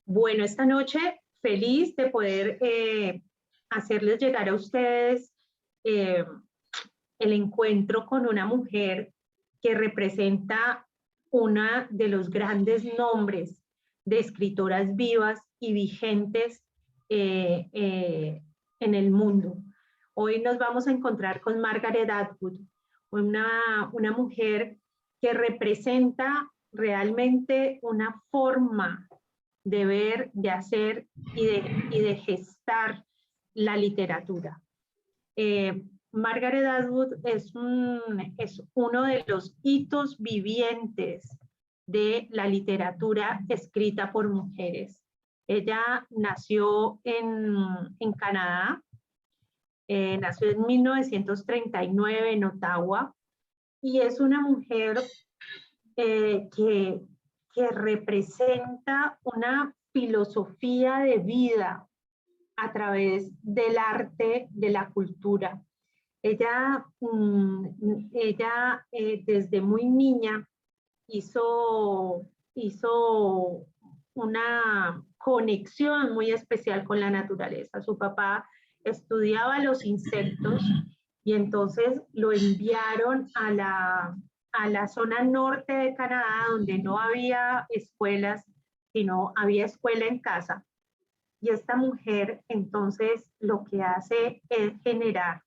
Bueno, esta noche feliz de poder hacerles llegar a ustedes eh, el encuentro con una mujer que representa una de los grandes nombres de escritoras vivas y vigentes eh, eh, en el mundo. Hoy nos vamos a encontrar con Margaret Atwood, una mujer que representa realmente una forma de ver, de hacer y de gestar la literatura. Margaret Atwood es uno de los hitos vivientes de la literatura escrita por mujeres. Ella nació en Canadá, nació en 1939 en Ottawa, y es una mujer eh, que, que representa una filosofía de vida a través del arte, de la cultura. Ella desde muy niña hizo una conexión muy especial con la naturaleza. Su papá estudiaba los insectos y entonces lo enviaron a la zona norte de Canadá, donde no había escuelas, sino había escuela en casa. Y esta mujer entonces lo que hace es generar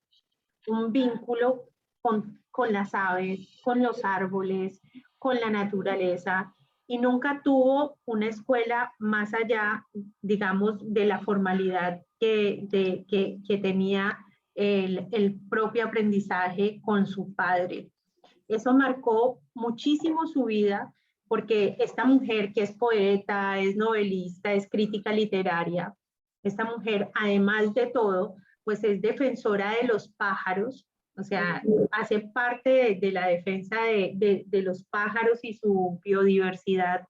un vínculo con las aves, con los árboles, con la naturaleza, y nunca tuvo una escuela más allá, digamos, de la formalidad que tenía el propio aprendizaje con su padre. Eso marcó muchísimo su vida porque esta mujer que es poeta, es novelista, es crítica literaria, esta mujer, además de todo, pues es defensora de los pájaros, o sea, hace parte de la defensa de los pájaros y su biodiversidad,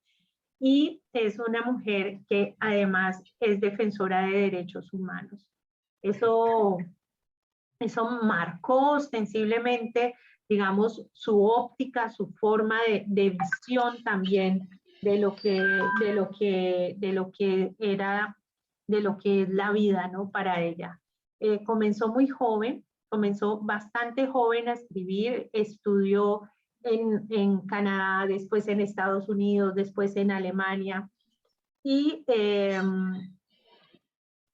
y es una mujer que además es defensora de derechos humanos. Eso, eso marcó ostensiblemente, digamos, su óptica, su forma de visión también de lo que era, de lo que es la vida, ¿no? Para ella. Comenzó muy joven, comenzó bastante joven a escribir, estudió en Canadá, después en Estados Unidos, después en Alemania, y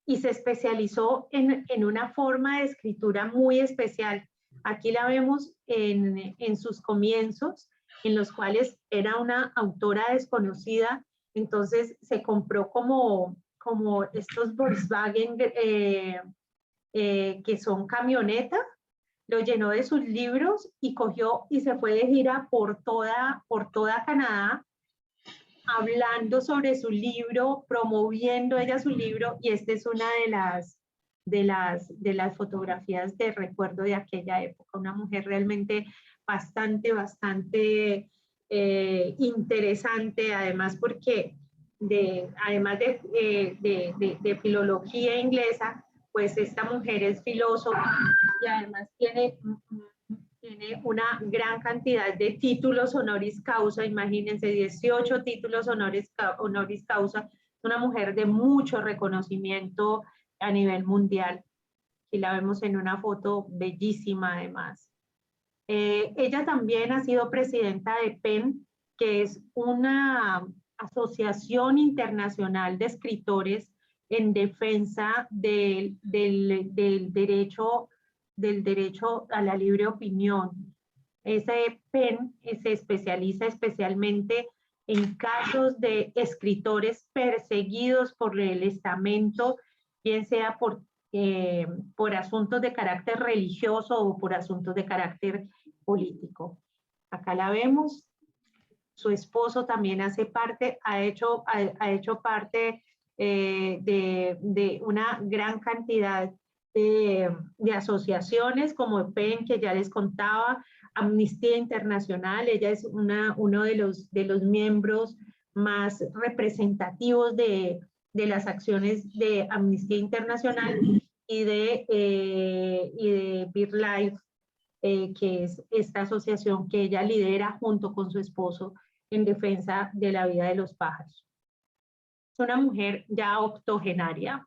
y se especializó en una forma de escritura muy especial. Aquí la vemos en sus comienzos, en los cuales era una autora desconocida, entonces se compró como estos Volkswagen que son camionetas, lo llenó de sus libros y cogió y se fue de gira por toda Canadá, hablando sobre su libro, promoviendo ella su libro, y esta es una de las fotografías de recuerdo de aquella época. Una mujer realmente bastante interesante, además porque además de filología inglesa, pues esta mujer es filósofa y además tiene una gran cantidad de títulos honoris causa, imagínense, 18 títulos honoris causa, una mujer de mucho reconocimiento a nivel mundial, y la vemos en una foto bellísima además. Ella también ha sido presidenta de PEN, que es una asociación internacional de escritores en defensa del derecho a la libre opinión. Ese PEN se especializa especialmente en casos de escritores perseguidos por el estamento, bien sea por asuntos de carácter religioso o por asuntos de carácter político. Acá la vemos. Su esposo también hace parte, ha hecho parte de una gran cantidad de asociaciones como PEN, que ya les contaba, Amnistía Internacional. Ella es uno de los miembros más representativos de las acciones de Amnistía Internacional y de BirdLife, que es esta asociación que ella lidera junto con su esposo en defensa de la vida de los pájaros. Es una mujer ya octogenaria,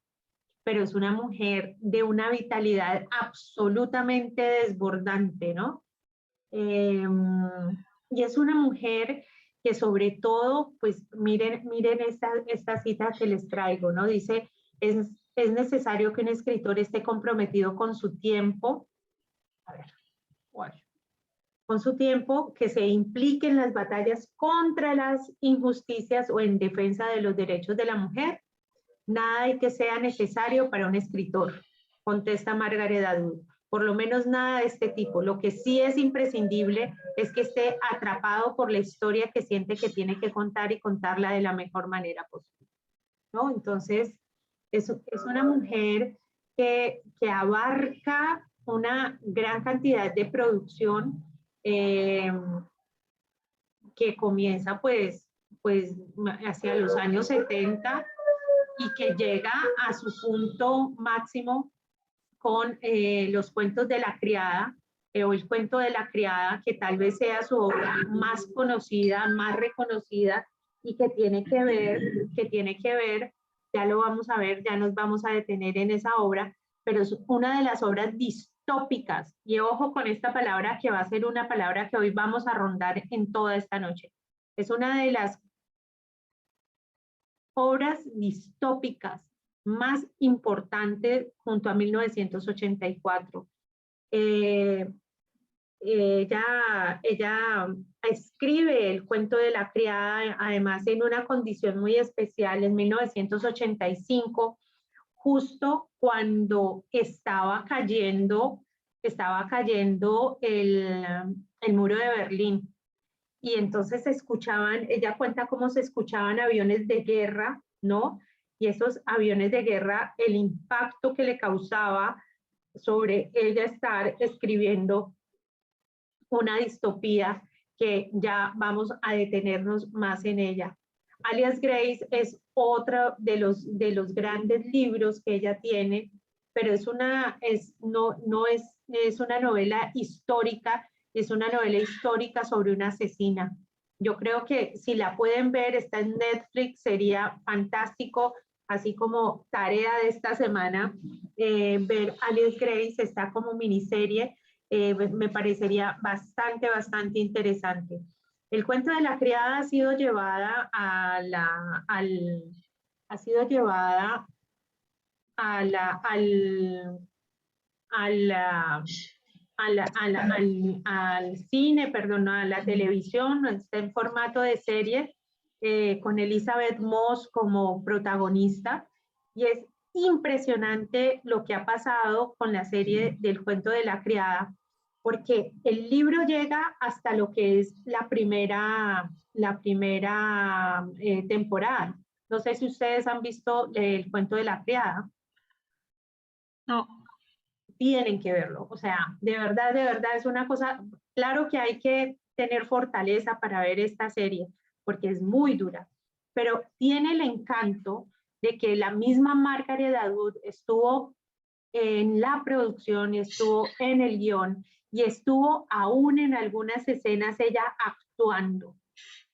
pero es una mujer de una vitalidad absolutamente desbordante, ¿no? Y es una mujer que sobre todo, pues miren esta cita que les traigo, ¿no? Dice, es necesario que un escritor esté comprometido con su tiempo, a ver, con su tiempo, que se implique en las batallas contra las injusticias o en defensa de los derechos de la mujer. Nada de que sea necesario para un escritor, contesta Margaret Atwood. Por lo menos nada de este tipo. Lo que sí es imprescindible es que esté atrapado por la historia que siente que tiene que contar y contarla de la mejor manera posible, ¿no? Entonces, es una mujer que abarca una gran cantidad de producción que comienza pues hacia los años 70 y que llega a su punto máximo con los cuentos de la criada, o el cuento de la criada, que tal vez sea su obra más conocida, más reconocida, y que tiene que ver, ya lo vamos a ver, ya nos vamos a detener en esa obra, pero es una de las obras distópicas, y ojo con esta palabra que va a ser una palabra que hoy vamos a rondar en toda esta noche. Es una de las obras distópicas más importantes junto a 1984. Ella escribe el cuento de la criada, además en una condición muy especial, en 1985, justo cuando estaba cayendo el muro de Berlín. Y entonces se escuchaban, ella cuenta cómo se escuchaban aviones de guerra, ¿no? Y esos aviones de guerra, el impacto que le causaba sobre ella estar escribiendo una distopía, que ya vamos a detenernos más en ella. Alias Grace es otro de los grandes libros que ella tiene, pero es una novela histórica, es una novela histórica sobre una asesina. Yo creo que si la pueden ver, está en Netflix, sería fantástico, así como tarea de esta semana, ver Alias Grace, está como miniserie, me parecería bastante interesante. El cuento de la criada ha sido llevada a la, al, ha sido llevada a la, al, a la, al cine, perdón, a la televisión, está en formato de serie, con Elizabeth Moss como protagonista, y es impresionante lo que ha pasado con la serie del cuento de la criada, porque el libro llega hasta lo que es la primera temporada. No sé si ustedes han visto el cuento de la criada. No. Tienen que verlo, o sea, de verdad es una cosa, claro que hay que tener fortaleza para ver esta serie, porque es muy dura, pero tiene el encanto de que la misma Margaret Atwood estuvo en la producción, estuvo en el guión, y estuvo aún en algunas escenas ella actuando.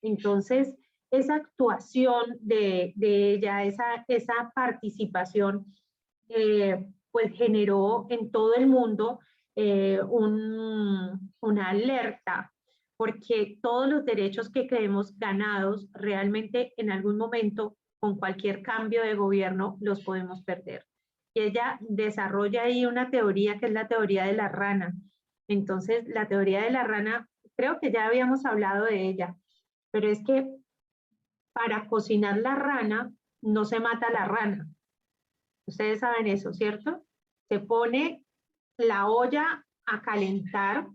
Entonces, esa actuación de ella, esa participación, pues generó en todo el mundo una alerta, porque todos los derechos que creemos ganados, realmente en algún momento, con cualquier cambio de gobierno, los podemos perder. Y ella desarrolla ahí una teoría que es la teoría de la rana. Entonces, la teoría de la rana, creo que ya habíamos hablado de ella, pero es que para cocinar la rana no se mata la rana. Ustedes saben eso, ¿cierto? Se pone la olla a calentar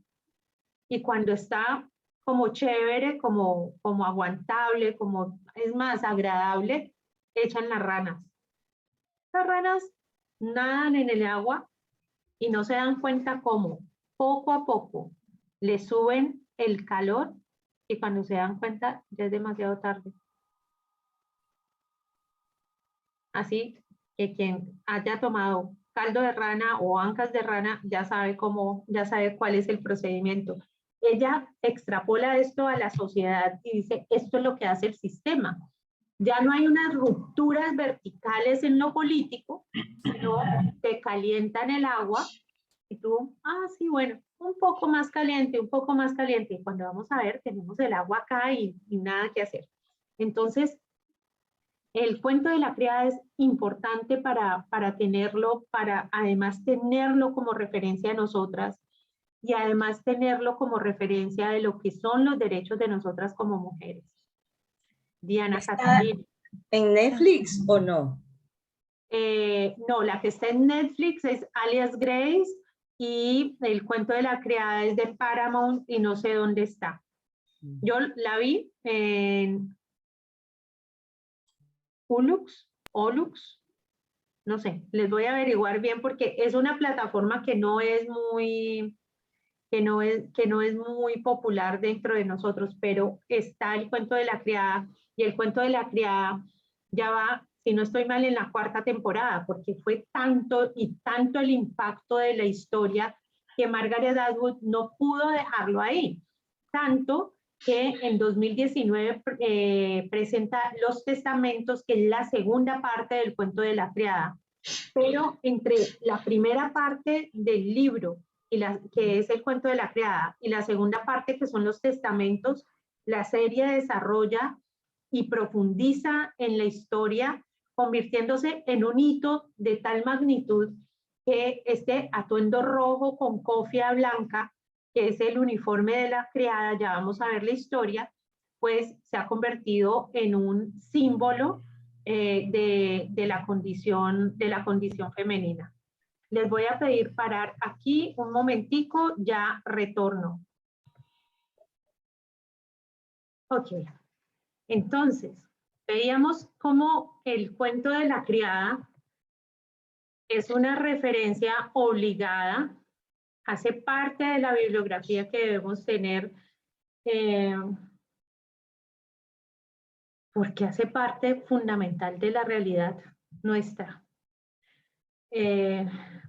y cuando está como chévere, como aguantable, como es más agradable, echan las ranas. Las ranas nadan en el agua y no se dan cuenta cómo poco a poco le suben el calor y cuando se dan cuenta ya es demasiado tarde. Así que quien haya tomado caldo de rana o ancas de rana ya sabe cuál es el procedimiento. Ella extrapola esto a la sociedad y dice, esto es lo que hace el sistema. Ya no hay unas rupturas verticales en lo político, sino te calientan el agua y tú, sí, bueno, un poco más caliente, un poco más caliente. Y cuando vamos a ver, tenemos el agua acá y nada que hacer. Entonces, el cuento de la criada es importante para tenerlo, para además tenerlo como referencia a nosotras y además tenerlo como referencia de lo que son los derechos de nosotras como mujeres. Diana Catalina. ¿En Netflix o no? No, la que está en Netflix es Alias Grace y el cuento de la criada es de Paramount y no sé dónde está. Yo la vi en Olux, no sé, les voy a averiguar bien porque es una plataforma que no es muy popular dentro de nosotros, pero está el cuento de la criada y el cuento de la criada ya va, si no estoy mal, en la 4ª temporada, porque fue tanto y tanto el impacto de la historia que Margaret Atwood no pudo dejarlo ahí. Tanto que en 2019 presenta Los Testamentos, que es la segunda parte del cuento de la criada. Pero entre la primera parte del libro, que es el cuento de la criada, y la segunda parte, que son los testamentos, la serie desarrolla y profundiza en la historia, convirtiéndose en un hito de tal magnitud que este atuendo rojo con cofia blanca, que es el uniforme de la criada, ya vamos a ver la historia, pues se ha convertido en un símbolo de la condición femenina. Les voy a pedir parar aquí un momentico, ya retorno. Ok, entonces, veíamos cómo el cuento de la criada es una referencia obligada, hace parte de la bibliografía que debemos tener, porque hace parte fundamental de la realidad nuestra.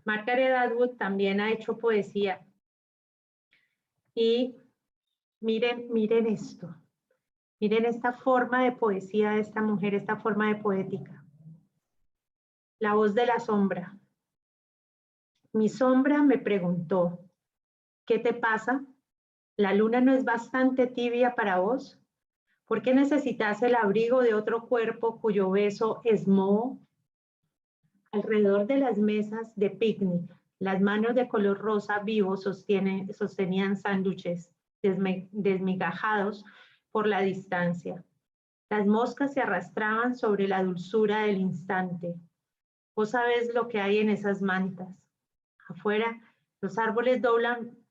Margaret Atwood también ha hecho poesía. Y miren esto. Miren esta forma de poesía de esta mujer, esta forma de poética. La voz de la sombra. Mi sombra me preguntó, ¿qué te pasa? ¿La luna no es bastante tibia para vos? ¿Por qué necesitas el abrigo de otro cuerpo cuyo beso es moho? Alrededor de las mesas de picnic, las manos de color rosa vivo sostenían sándwiches desmigajados por la distancia. Las moscas se arrastraban sobre la dulzura del instante. Vos sabés lo que hay en esas mantas. Afuera, los árboles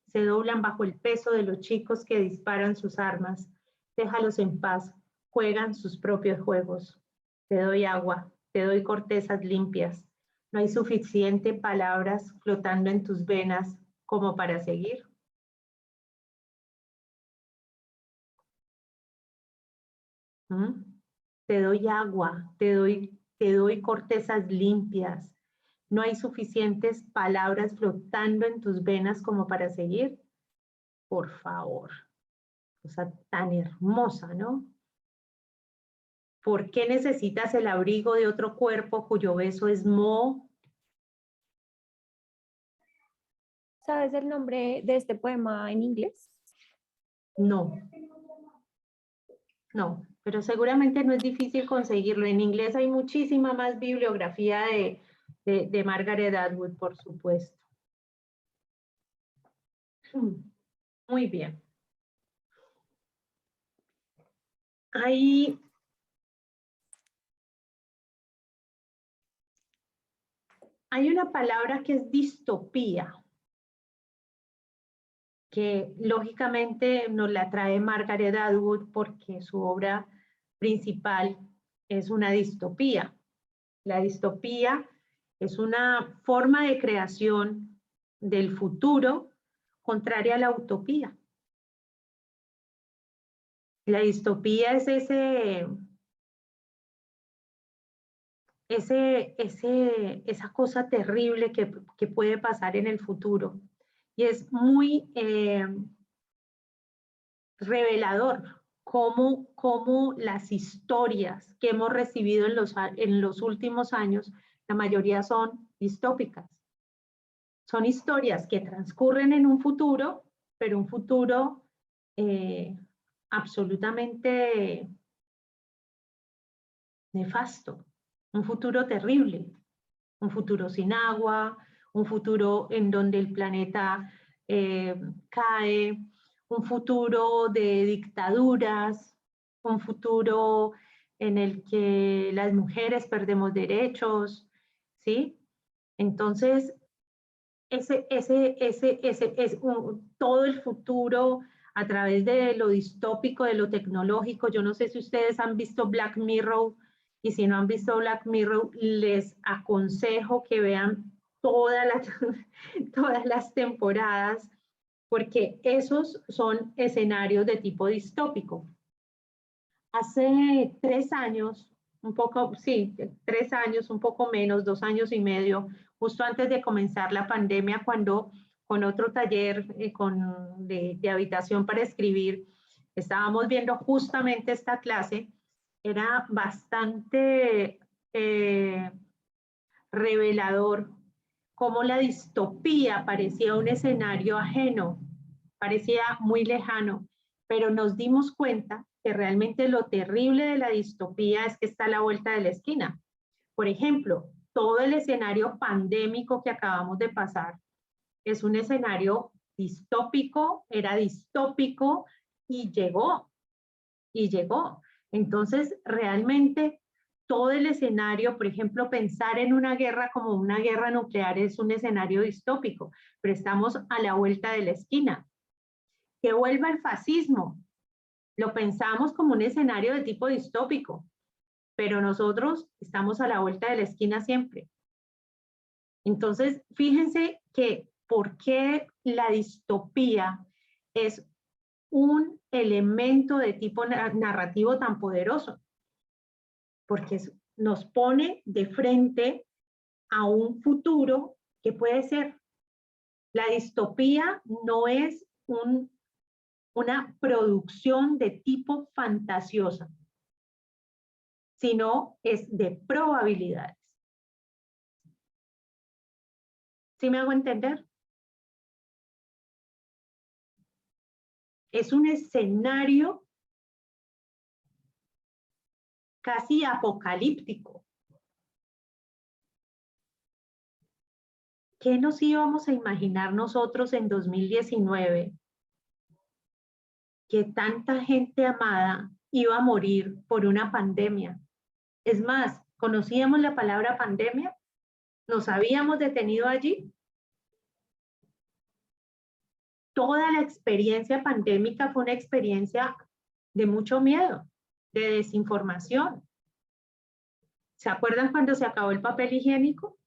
se doblan bajo el peso de los chicos que disparan sus armas. Déjalos en paz, juegan sus propios juegos. Te doy agua, te doy cortezas limpias. No hay suficiente palabras flotando en tus venas como para seguir. Te doy agua, te doy cortezas limpias. No hay suficientes palabras flotando en tus venas como para seguir. Por favor. Cosa tan hermosa, ¿no? ¿Por qué necesitas el abrigo de otro cuerpo cuyo beso es moho? ¿Sabes el nombre de este poema en inglés? No. No, pero seguramente no es difícil conseguirlo. En inglés hay muchísima más bibliografía de Margaret Atwood, por supuesto. Muy bien. Hay una palabra que es distopía, que lógicamente nos la trae Margaret Atwood porque su obra principal es una distopía. La distopía es una forma de creación del futuro contraria a la utopía. La distopía es esa cosa terrible que puede pasar en el futuro. Y es muy revelador cómo las historias que hemos recibido en los últimos años, la mayoría son distópicas. Son historias que transcurren en un futuro, pero un futuro absolutamente nefasto, un futuro terrible, un futuro sin agua, un futuro en donde el planeta cae, un futuro de dictaduras, un futuro en el que las mujeres perdemos derechos, ¿sí? Entonces, todo el futuro a través de lo distópico, de lo tecnológico. Yo no sé si ustedes han visto Black Mirror, y si no han visto Black Mirror, les aconsejo que vean todas las temporadas, porque esos son escenarios de tipo distópico. Hace 3 años, un poco, sí, 3 años, un poco menos, 2 años y medio, justo antes de comenzar la pandemia, cuando con otro taller de habitación para escribir, estábamos viendo justamente esta clase, era bastante revelador cómo la distopía parecía un escenario ajeno, parecía muy lejano, pero nos dimos cuenta que realmente lo terrible de la distopía es que está a la vuelta de la esquina. Por ejemplo, todo el escenario pandémico que acabamos de pasar es un escenario distópico, era distópico y llegó, y llegó. Entonces, realmente todo el escenario, por ejemplo, pensar en una guerra como una guerra nuclear es un escenario distópico, pero estamos a la vuelta de la esquina. Que vuelva el fascismo, lo pensamos como un escenario de tipo distópico, pero nosotros estamos a la vuelta de la esquina siempre. Entonces, fíjense que por qué la distopía es un elemento de tipo narrativo tan poderoso, porque nos pone de frente a un futuro que puede ser. La distopía no es una producción de tipo fantasiosa, sino es de probabilidades. ¿Sí me hago entender? Es un escenario casi apocalíptico. ¿Qué nos íbamos a imaginar nosotros en 2019? Que tanta gente amada iba a morir por una pandemia. Es más, ¿conocíamos la palabra pandemia? ¿Nos habíamos detenido allí? Toda la experiencia pandémica fue una experiencia de mucho miedo, de desinformación. ¿Se acuerdan cuando se acabó el papel higiénico?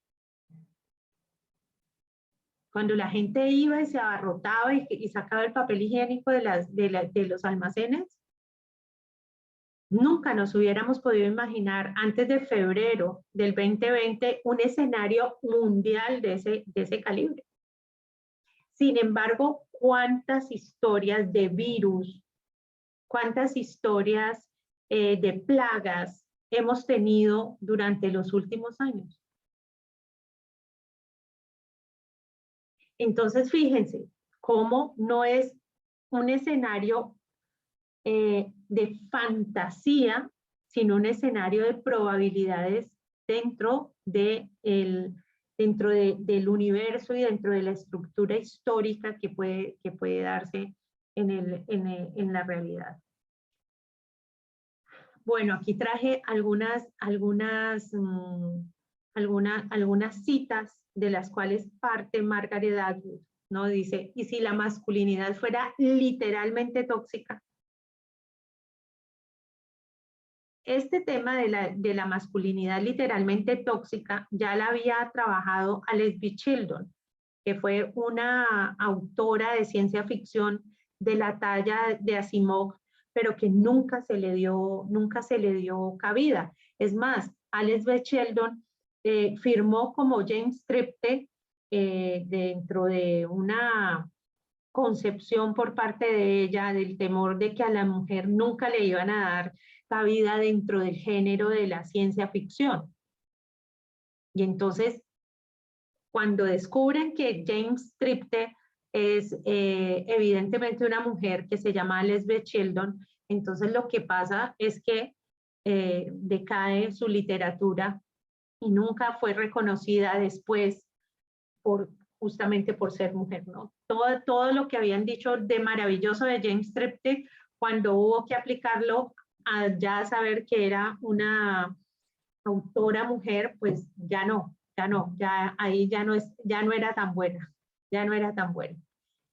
Cuando la gente iba y se abarrotaba y sacaba el papel higiénico de los almacenes. Nunca nos hubiéramos podido imaginar antes de febrero del 2020 un escenario mundial de ese calibre. Sin embargo, ¿cuántas historias de virus, cuántas historias de plagas hemos tenido durante los últimos años? Entonces, fíjense cómo no es un escenario de fantasía, sino un escenario de probabilidades dentro del universo y dentro de la estructura histórica que puede darse en la realidad. Bueno, aquí traje algunas citas de las cuales parte Margaret Atwood, ¿no? Dice, ¿y si la masculinidad fuera literalmente tóxica? Este tema de la masculinidad literalmente tóxica ya la había trabajado Alice B. Sheldon, que fue una autora de ciencia ficción de la talla de Asimov, pero que nunca se le dio cabida. Es más, Alice B. Sheldon firmó como James Tripte dentro de concepción por parte de ella del temor de que a la mujer nunca le iban a dar cabida dentro del género de la ciencia ficción. Y entonces, cuando descubren que James Tripte es evidentemente una mujer que se llama Elizabeth Sheldon, entonces lo que pasa es que decae su literatura y nunca fue reconocida después justamente por ser mujer, ¿no? Todo lo que habían dicho de maravilloso de James Tripte, cuando hubo que aplicarlo a ya saber que era una autora mujer, pues ya ahí ya no era tan buena, ya no era tan buena.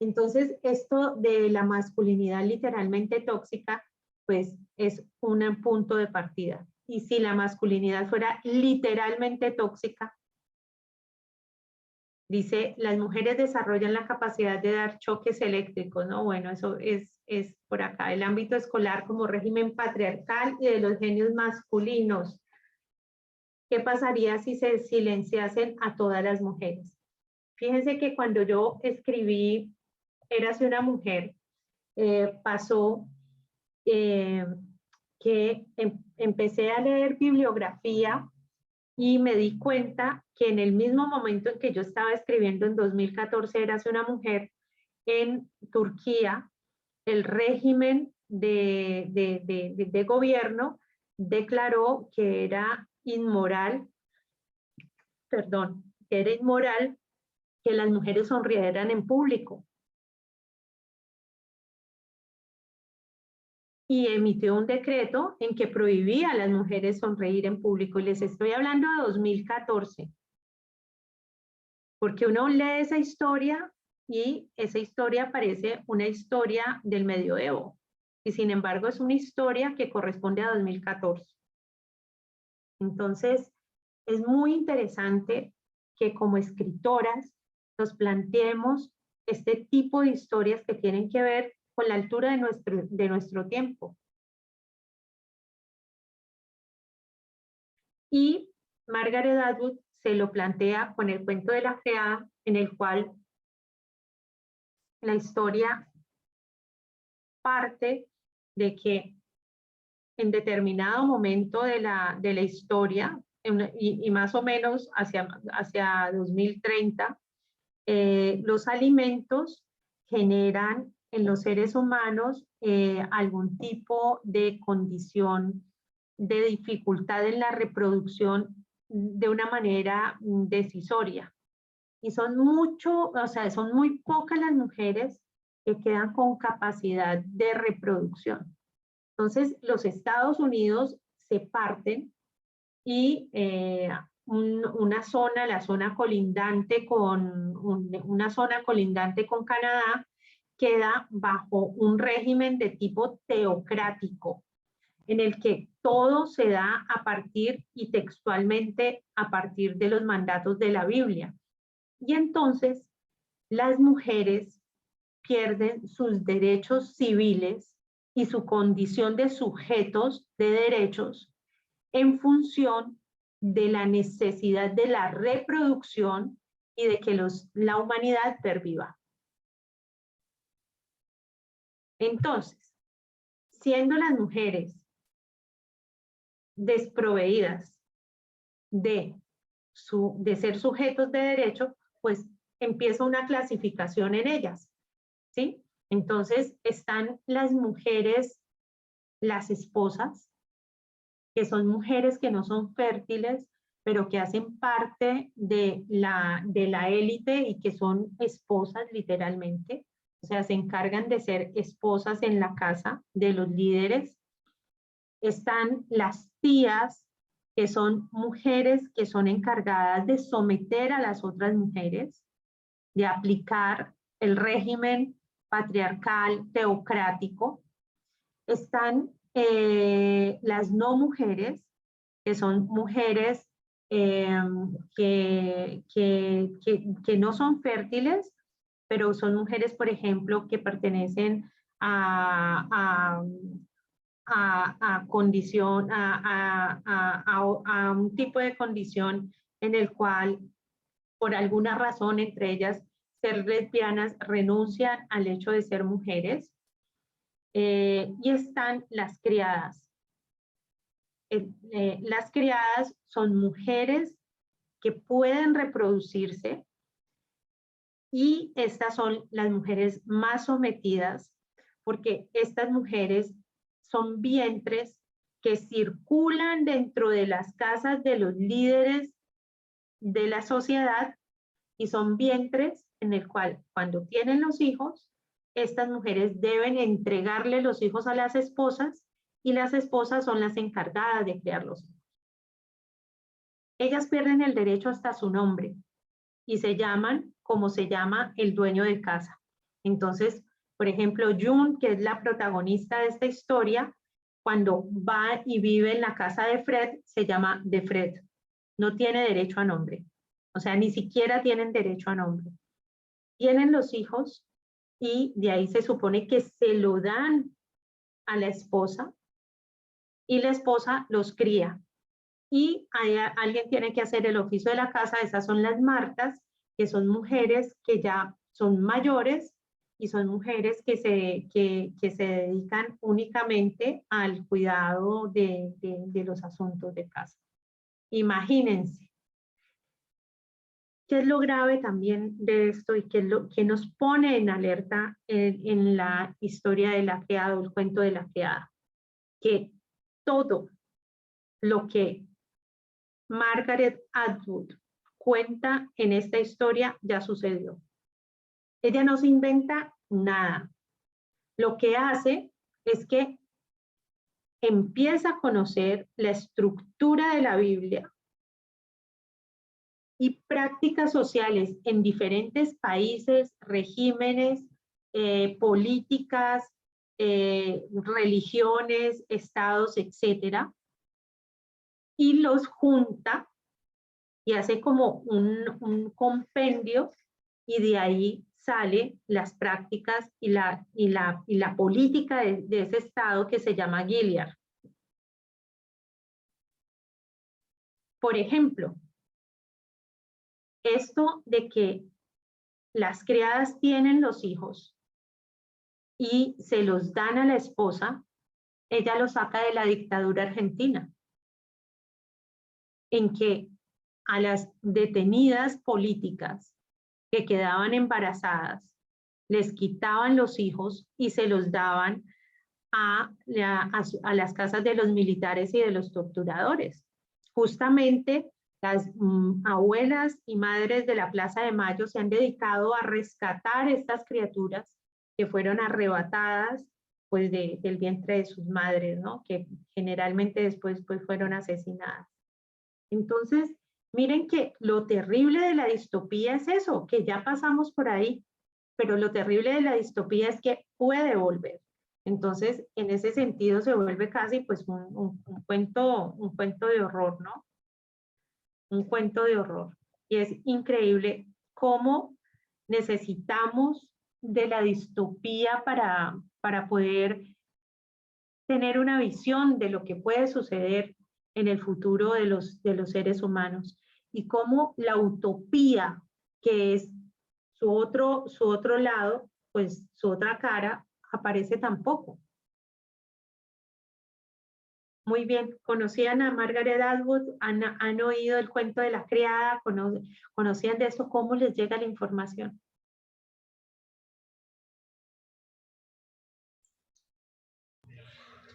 Entonces, esto de la masculinidad literalmente tóxica, pues es un punto de partida. Y si la masculinidad fuera literalmente tóxica, dice, las mujeres desarrollan la capacidad de dar choques eléctricos, ¿no? Bueno, eso es por acá. El ámbito escolar como régimen patriarcal y de los genios masculinos. ¿Qué pasaría si se silenciasen a todas las mujeres? Fíjense que cuando yo escribí Érase una mujer, pasó que empecé a leer bibliografía y me di cuenta que en el mismo momento en que yo estaba escribiendo en 2014 Érase una mujer, en Turquía, el régimen de gobierno declaró que era inmoral, que las mujeres sonrieran en público. Y emitió un decreto en que prohibía a las mujeres sonreír en público. Y les estoy hablando de 2014. Porque uno lee esa historia y esa historia parece una historia del medioevo. Y sin embargo es una historia que corresponde a 2014. Entonces, es muy interesante que como escritoras nos planteemos este tipo de historias que tienen que ver con la altura de nuestro tiempo. Y Margaret Atwood se lo plantea con el cuento de la criada, en el cual la historia parte de que en determinado momento de la historia, y más o menos hacia 2030, los alimentos generan en los seres humanos algún tipo de condición de dificultad en la reproducción de una manera decisoria. Y son muy pocas las mujeres que quedan con capacidad de reproducción. Entonces, los Estados Unidos se parten y la zona colindante con Canadá queda bajo un régimen de tipo teocrático, en el que todo se da a partir y textualmente a partir de los mandatos de la Biblia. Y entonces las mujeres pierden sus derechos civiles y su condición de sujetos de derechos en función de la necesidad de la reproducción y de que la humanidad perviva. Entonces, siendo las mujeres desproveídas de ser sujetos de derecho, pues empieza una clasificación en ellas, ¿sí? Entonces están las mujeres, las esposas, que son mujeres que no son fértiles, pero que hacen parte de la élite y que son esposas literalmente, o sea, se encargan de ser esposas en la casa de los líderes. Están las tías, que son mujeres que son encargadas de someter a las otras mujeres, de aplicar el régimen patriarcal teocrático. Están las no mujeres, que son mujeres que no son fértiles, pero son mujeres, por ejemplo, que pertenecen a un tipo de condición en el cual, por alguna razón, entre ellas, ser lesbianas renuncian al hecho de ser mujeres. Y están las criadas. Las criadas son mujeres que pueden reproducirse y estas son las mujeres más sometidas porque estas mujeres son vientres que circulan dentro de las casas de los líderes de la sociedad y son vientres en el cual cuando tienen los hijos, estas mujeres deben entregarle los hijos a las esposas y las esposas son las encargadas de criar los hijos. Ellas pierden el derecho hasta su nombre y se llaman como se llama el dueño de casa. Entonces, por ejemplo, June, que es la protagonista de esta historia, cuando va y vive en la casa de Fred, se llama de Fred. No tiene derecho a nombre. O sea, ni siquiera tienen derecho a nombre. Tienen los hijos y de ahí se supone que se lo dan a la esposa y la esposa los cría. Y alguien tiene que hacer el oficio de la casa, esas son las martas, que son mujeres que ya son mayores y son mujeres que se dedican únicamente al cuidado de los asuntos de casa. Imagínense. ¿Qué es lo grave también de esto y qué es lo que nos pone en alerta en la historia de la criada, el cuento de la criada? Que todo lo que Margaret Atwood cuenta en esta historia ya sucedió. Ella no se inventa nada. Lo que hace es que empieza a conocer la estructura de la Biblia y prácticas sociales en diferentes países, regímenes, políticas, religiones, estados, etcétera, y los junta y hace como un compendio y de ahí sale las prácticas y la política de ese estado que se llama Gilead. Por ejemplo, esto de que las criadas tienen los hijos y se los dan a la esposa, ella lo saca de la dictadura argentina, en que a las detenidas políticas que quedaban embarazadas, les quitaban los hijos y se los daban a las casas de los militares y de los torturadores. Justamente las abuelas y madres de la Plaza de Mayo se han dedicado a rescatar estas criaturas que fueron arrebatadas pues del vientre de sus madres, ¿no? Que generalmente después pues, fueron asesinadas. Entonces, miren que lo terrible de la distopía es eso, que ya pasamos por ahí, pero lo terrible de la distopía es que puede volver. Entonces, en ese sentido se vuelve casi pues un cuento de horror, ¿no? Un cuento de horror. Y es increíble cómo necesitamos de la distopía para poder tener una visión de lo que puede suceder en el futuro de los seres humanos y cómo la utopía, que es su otro lado, pues su otra cara, aparece tampoco. Muy bien, ¿conocían a Margaret Atwood? ¿Han oído el cuento de la criada? ¿Conocían de eso? ¿Cómo les llega la información?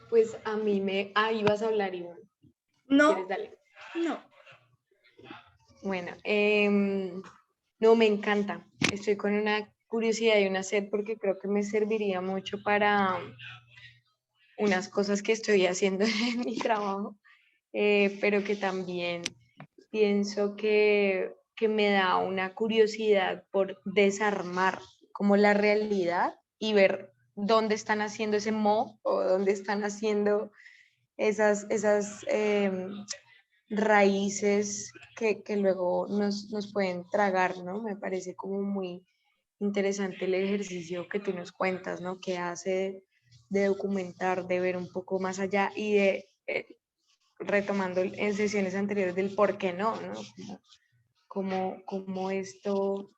Pues a mí me... Ah, ibas a hablar, Iván. No, ¿Quieres darle? no. Bueno, no, me encanta. Estoy con una curiosidad y una sed porque creo que me serviría mucho para unas cosas que estoy haciendo en mi trabajo, pero que también pienso que me da una curiosidad por desarmar como la realidad y ver dónde están haciendo ese mo o dónde están haciendo esas raíces que luego nos pueden tragar, ¿no? Me parece como muy interesante el ejercicio que tú nos cuentas, ¿no? Que hace de documentar, de ver un poco más allá y de, retomando en sesiones anteriores del por qué no, ¿no? Como esto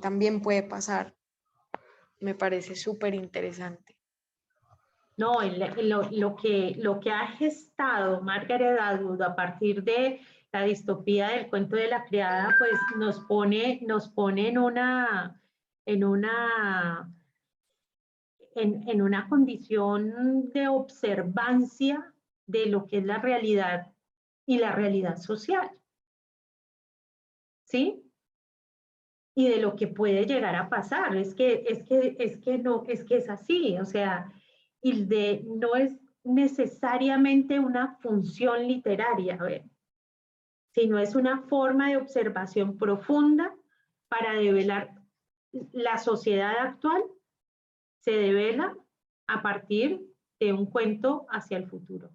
también puede pasar. Me parece súper interesante. No, lo que ha gestado Margaret Atwood a partir de la distopía del cuento de la criada, pues nos pone en una condición de observancia de lo que es la realidad y la realidad social, ¿sí? Y de lo que puede llegar a pasar. Es que es así, o sea, no es necesariamente una función literaria, a ver, sino es una forma de observación profunda para develar la sociedad actual, se devela a partir de un cuento hacia el futuro.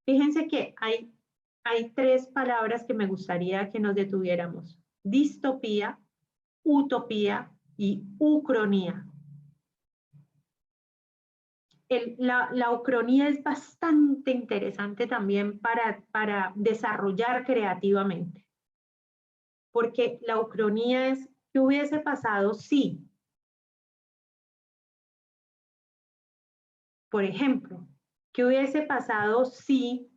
Fíjense que hay tres palabras que me gustaría que nos detuviéramos: distopía, utopía y ucronía. La ucronía es bastante interesante también para desarrollar creativamente, porque la ucronía es ¿qué hubiese pasado si? Por ejemplo, ¿qué hubiese pasado si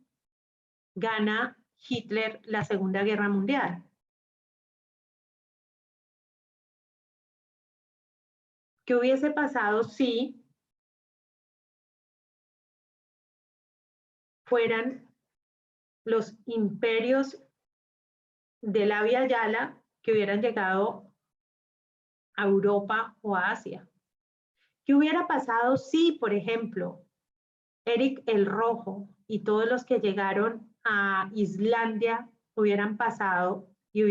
gana Hitler la Segunda Guerra Mundial? ¿Qué hubiese pasado si fueran los imperios de la Via Yala que hubieran llegado a Europa o a Asia? ¿Qué hubiera pasado si, por ejemplo, Eric el Rojo y todos los que llegaron a Islandia hubieran pasado y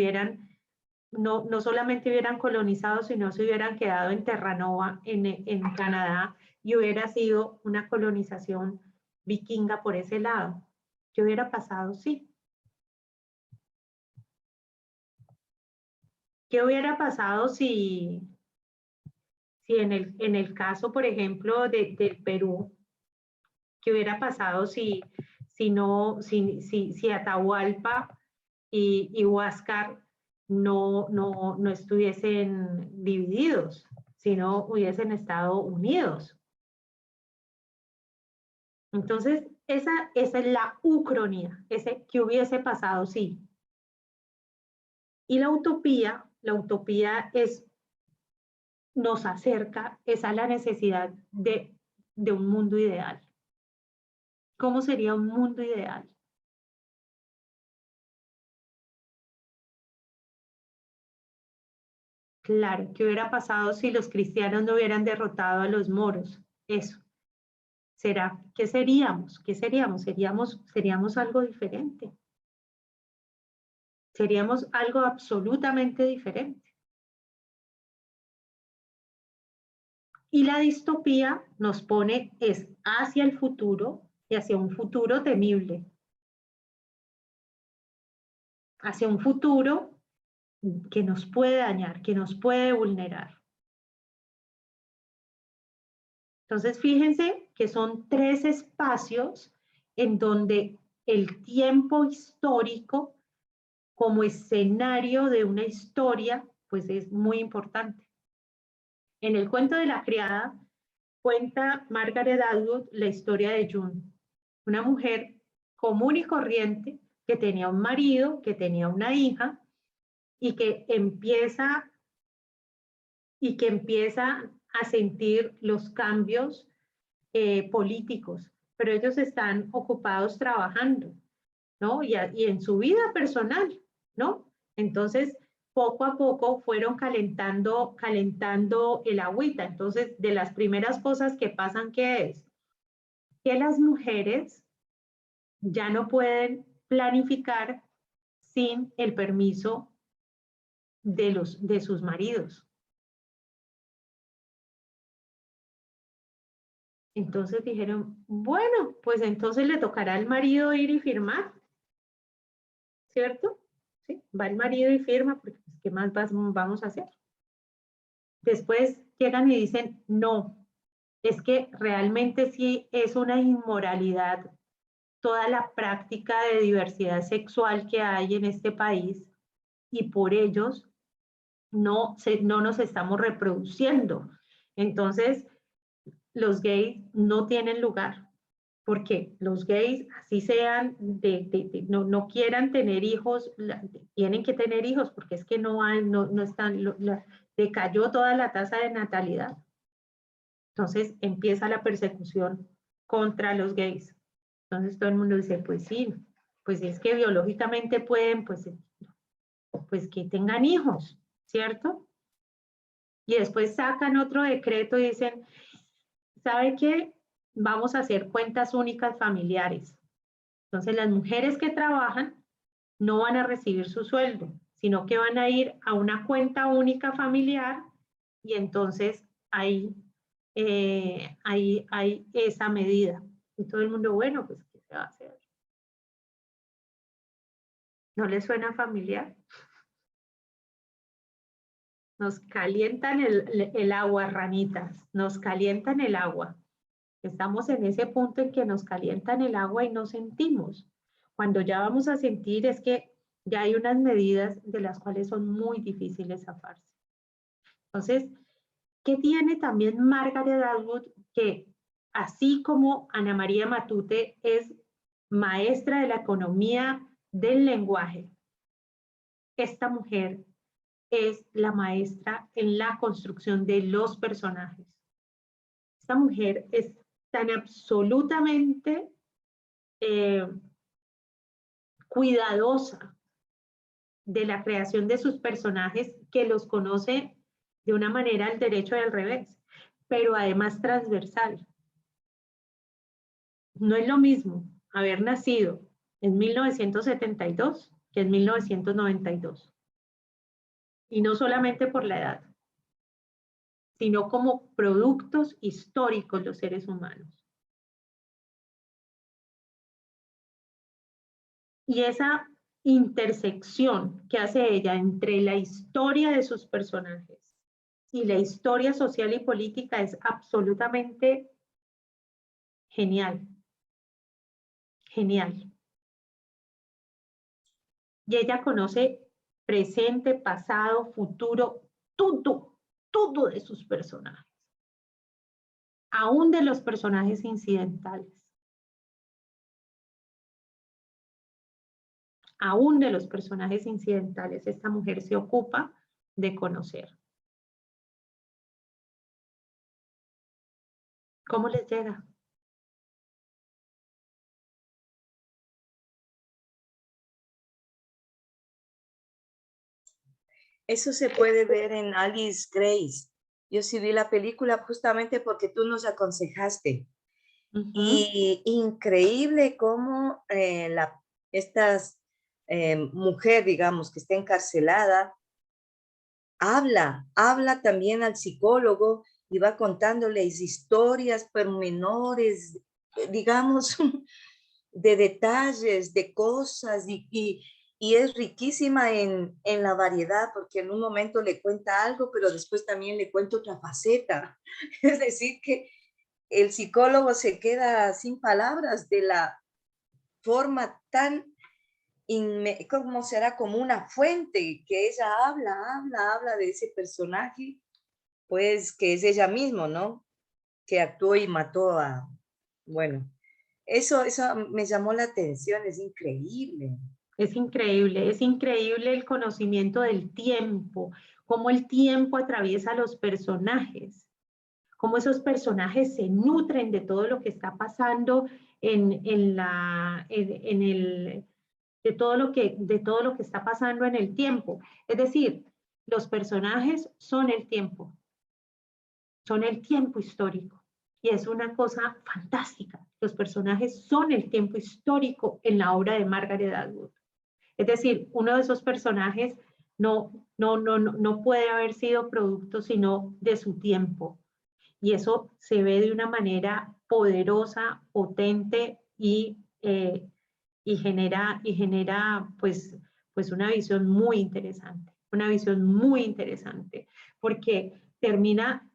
no solamente hubieran colonizado, sino se hubieran quedado en Terranova, en Canadá, y hubiera sido una colonización vikinga por ese lado? ¿Qué hubiera pasado? Sí. ¿Qué hubiera pasado si en el caso, por ejemplo, del Perú, qué hubiera pasado si Atahualpa y Huáscar no estuviesen divididos, sino hubiesen estado unidos? Entonces, esa es la ucronía, ese que hubiese pasado, sí. Y la utopía nos acerca a la necesidad de un mundo ideal. ¿Cómo sería un mundo ideal? Claro, ¿qué hubiera pasado si los cristianos no hubieran derrotado a los moros? Eso. ¿Qué seríamos? ¿Qué seríamos? Seríamos algo diferente. Seríamos algo absolutamente diferente. Y la distopía nos pone hacia el futuro y hacia un futuro temible. Hacia un futuro que nos puede dañar, que nos puede vulnerar. Entonces, fíjense que son tres espacios en donde el tiempo histórico como escenario de una historia, pues es muy importante. En el cuento de la criada, cuenta Margaret Atwood la historia de June, una mujer común y corriente que tenía un marido, que tenía una hija y que empieza a sentir los cambios políticos, pero ellos están ocupados trabajando, ¿no? Y en su vida personal, ¿no? Entonces, poco a poco fueron calentando el agüita. Entonces, de las primeras cosas que pasan, ¿qué es? Que las mujeres ya no pueden planificar sin el permiso de sus maridos. Entonces dijeron, bueno, pues entonces le tocará al marido ir y firmar, ¿cierto? ¿Sí? Va el marido y firma, porque pues, ¿qué más vamos a hacer? Después llegan y dicen, no, es que realmente sí es una inmoralidad toda la práctica de diversidad sexual que hay en este país y por ellos no nos estamos reproduciendo. Entonces, los gays no tienen lugar, porque los gays, así sean, no quieran tener hijos, tienen que tener hijos, porque es que no están, decayó toda la tasa de natalidad. Entonces empieza la persecución contra los gays. Entonces todo el mundo dice, pues sí, pues es que biológicamente pueden, pues que tengan hijos, ¿cierto? Y después sacan otro decreto y dicen, ¿sabe qué? Vamos a hacer cuentas únicas familiares. Entonces las mujeres que trabajan no van a recibir su sueldo, sino que van a ir a una cuenta única familiar y entonces hay esa medida. Y todo el mundo, bueno, pues ¿qué se va a hacer? ¿No les suena familiar? Nos calientan el agua, ranitas, nos calientan el agua. Estamos en ese punto en que nos calientan el agua y no sentimos. Cuando ya vamos a sentir es que ya hay unas medidas de las cuales son muy difíciles zafarse. Entonces, ¿qué tiene también Margaret Atwood? Que así como Ana María Matute es maestra de la economía del lenguaje, esta mujer es la maestra en la construcción de los personajes. Esta mujer es tan absolutamente cuidadosa de la creación de sus personajes que los conoce de una manera al derecho y al revés, pero además transversal. No es lo mismo haber nacido en 1972 que en 1992. Y no solamente por la edad, sino como productos históricos los seres humanos. Y esa intersección que hace ella entre la historia de sus personajes y la historia social y política es absolutamente genial. Genial. Y ella conoce presente, pasado, futuro, todo de sus personajes. Aún de los personajes incidentales. Aún de los personajes incidentales, esta mujer se ocupa de conocer. ¿Cómo les llega? Eso se puede ver en Alice Grace. Yo sí vi la película justamente porque tú nos aconsejaste. Y increíble cómo esta mujer, digamos, que está encarcelada, habla también al psicólogo y va contándoles historias, pormenores, digamos, de detalles, de cosas, y es riquísima en la variedad, porque en un momento le cuenta algo, pero después también le cuenta otra faceta. Es decir, que el psicólogo se queda sin palabras de la forma tan, ¿cómo será? Como una fuente, que ella habla de ese personaje, pues que es ella misma, ¿no? Que actuó y mató a, bueno, eso me llamó la atención, es increíble. Es increíble el conocimiento del tiempo, cómo el tiempo atraviesa los personajes, cómo esos personajes se nutren de todo lo que está pasando de todo lo que está pasando en el tiempo. Es decir, los personajes son el tiempo histórico. Y es una cosa fantástica. Los personajes son el tiempo histórico en la obra de Margaret Atwood. Es decir, uno de esos personajes no puede haber sido producto sino de su tiempo. Y eso se ve de una manera poderosa, potente y genera pues una visión muy interesante, porque termina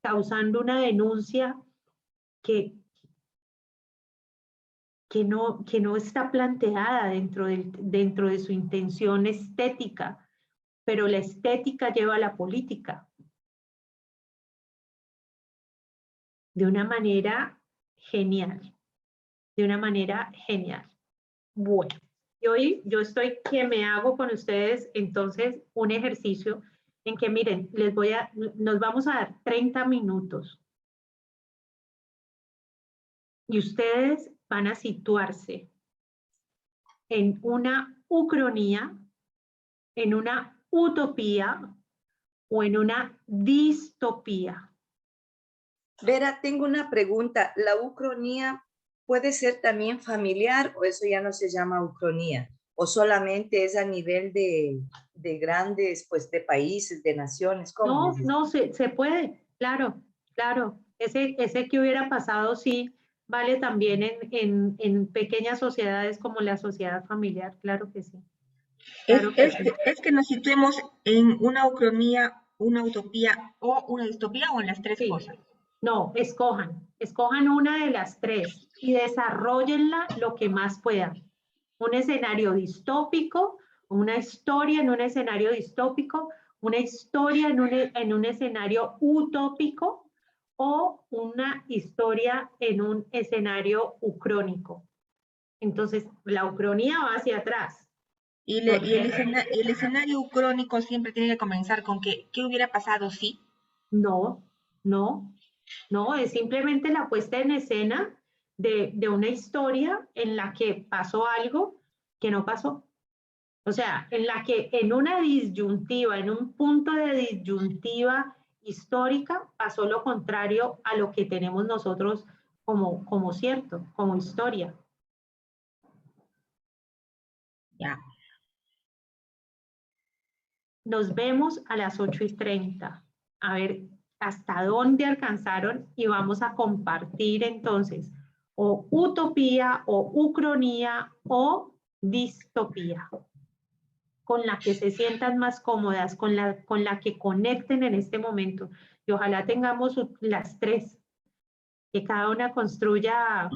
causando una denuncia que no está planteada dentro de su intención estética, pero la estética lleva a la política. De una manera genial, de una manera genial. Bueno, y hoy yo estoy que me hago con ustedes entonces un ejercicio en que miren, nos vamos a dar 30 minutos y ustedes van a situarse en una ucronía, en una utopía o en una distopía. Vera, tengo una pregunta. ¿La ucronía puede ser también familiar o eso ya no se llama ucronía? ¿O solamente es a nivel de grandes, pues, de países, de naciones? ¿Cómo es eso? No, se puede, claro, claro. Ese que hubiera pasado sí vale también en pequeñas sociedades como la sociedad familiar, claro que sí. Claro que sí. Es que nos situemos en una ucronía, una utopía o una distopía o en las tres Sí. cosas. No, escojan una de las tres y desarrollenla lo que más puedan. Un escenario distópico, una historia en un escenario distópico, una historia en un escenario utópico o una historia en un escenario ucrónico. Entonces, la ucronía va hacia atrás. Y el escenario ucrónico siempre tiene que comenzar con que, ¿qué hubiera pasado si? No, no, no, es simplemente la puesta en escena de una historia en la que pasó algo que no pasó. O sea, en la que en una disyuntiva, en un punto de disyuntiva histórica, pasó lo contrario a lo que tenemos nosotros como cierto, como historia. Ya. Nos vemos a las 8:30. A ver hasta dónde alcanzaron y vamos a compartir entonces o utopía o ucronía o distopía, con la que se sientan más cómodas, con la que conecten en este momento. Y ojalá tengamos las tres, que cada una construya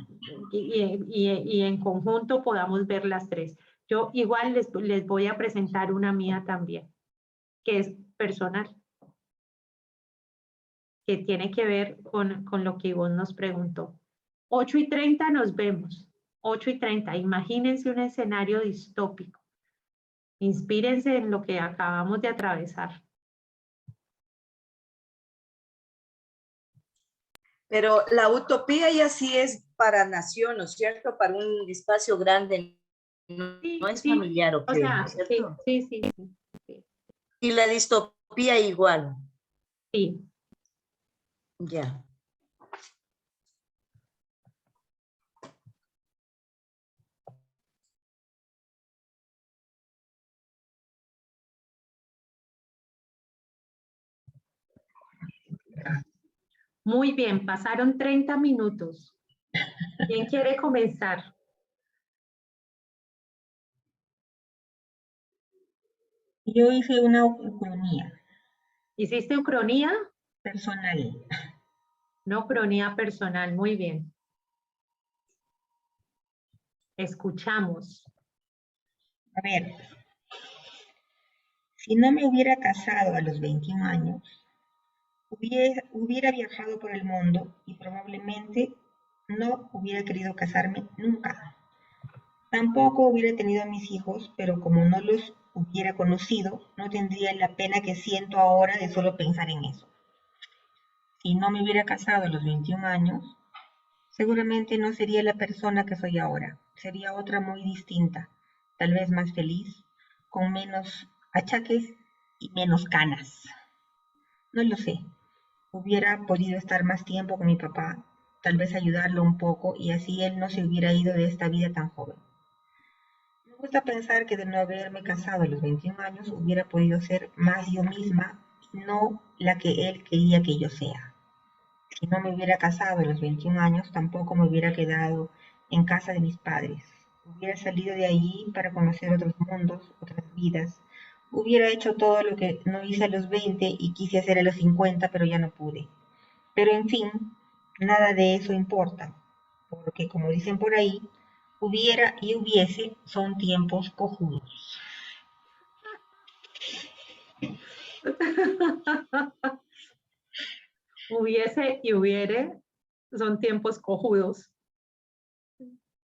y en conjunto podamos ver las tres. Yo igual les voy a presentar una mía también, que es personal, que tiene que ver con lo que Ivonne nos preguntó. 8:30 nos vemos. 8:30. Imagínense un escenario distópico. Inspírense en lo que acabamos de atravesar. Pero la utopía ya sí es para nación, ¿no es cierto? Para un espacio grande, no, Sí, no es sí. familiar, ¿o O qué? sea, ¿No es cierto? sí. Y la distopía igual, Sí. ya. Muy bien, pasaron 30 minutos. ¿Quién quiere comenzar? Yo hice una ucronía ¿Hiciste ucronía? personal. No, ucronía personal. Muy bien. Escuchamos. A ver, si no me hubiera casado a los 21 años, hubiera viajado por el mundo y probablemente no hubiera querido casarme nunca. Tampoco hubiera tenido a mis hijos, pero como no los hubiera conocido, no tendría la pena que siento ahora de solo pensar en eso. Si no me hubiera casado a los 21 años, seguramente no sería la persona que soy ahora. Sería otra muy distinta, tal vez más feliz, con menos achaques y menos canas. No lo sé. Hubiera podido estar más tiempo con mi papá, tal vez ayudarlo un poco y así él no se hubiera ido de esta vida tan joven. Me gusta pensar que de no haberme casado a los 21 años hubiera podido ser más yo misma y no la que él quería que yo sea. Si no me hubiera casado a los 21 años, tampoco me hubiera quedado en casa de mis padres. Hubiera salido de allí para conocer otros mundos, otras vidas. Hubiera hecho todo lo que no hice a los 20 y quise hacer a los 50, pero ya no pude. Pero en fin, nada de eso importa, porque como dicen por ahí, hubiera y hubiese son tiempos cojudos. Hubiese y hubiere son tiempos cojudos.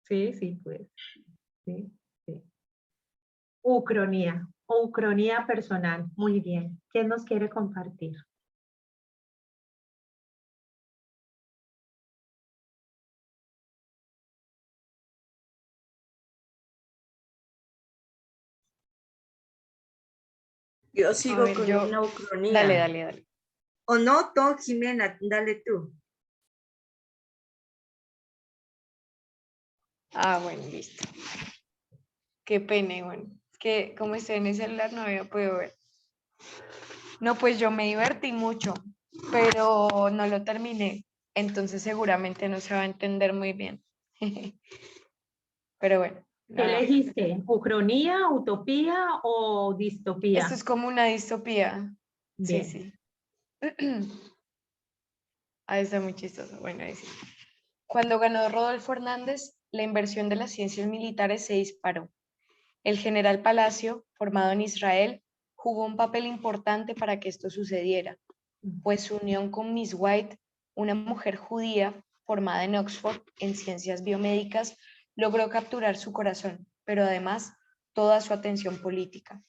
Sí, sí, pues. Sí, sí. Ucronía o ucronía personal. Muy bien. ¿Quién nos quiere compartir? Yo A sigo ver, con yo, una ucronía. dale, dale, dale. ¿O no, Tom, Jimena? Dale tú. Ah, bueno, listo. Qué pena, bueno. Es que como estoy en el celular no había podido ver. No, pues yo me divertí mucho, pero no lo terminé. Entonces seguramente no se va a entender muy bien. Pero bueno, ¿Qué nada. elegiste? ¿Ucronía, utopía o Esto distopía? es como una distopía. Sí, Bien. sí. Ahí está muy chistoso. Bueno, ahí sí. Cuando ganó Rodolfo Hernández, la inversión de las ciencias militares se disparó. El general Palacio, formado en Israel, jugó un papel importante para que esto sucediera, pues su unión con Miss White, una mujer judía formada en Oxford en ciencias biomédicas, logró capturar su corazón, pero además toda su atención política.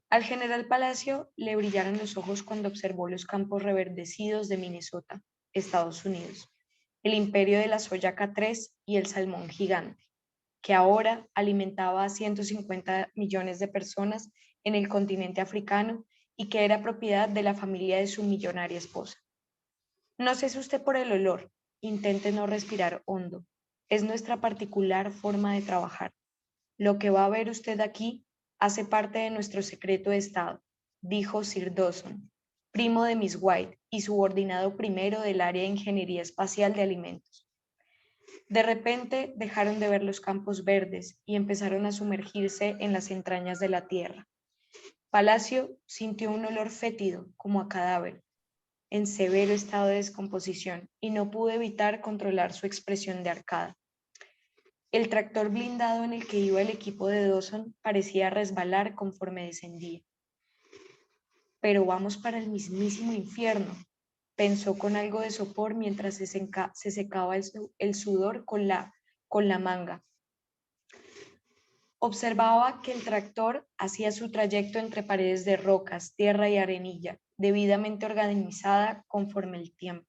Al general Palacio le brillaron los ojos cuando observó los campos reverdecidos de Minnesota, Estados Unidos, el imperio de la soya K3 y el salmón gigante, que ahora alimentaba a 150 millones de personas en el continente africano y que era propiedad de la familia de su millonaria esposa. No se asuste por el olor, intente no respirar hondo. Es nuestra particular forma de trabajar. Lo que va a ver usted aquí hace parte de nuestro secreto de Estado, dijo Sir Dawson, primo de Miss White y subordinado primero del área de Ingeniería Espacial de Alimentos. De repente dejaron de ver los campos verdes y empezaron a sumergirse en las entrañas de la tierra. Palacio sintió un olor fétido, como a cadáver, en severo estado de descomposición, y no pudo evitar controlar su expresión de arcada. El tractor blindado en el que iba el equipo de Dawson parecía resbalar conforme descendía. Pero vamos para el mismísimo infierno, pensó con algo de sopor mientras se secaba el sudor con la manga. Observaba que el tractor hacía su trayecto entre paredes de rocas, tierra y arenilla, debidamente organizada conforme el tiempo.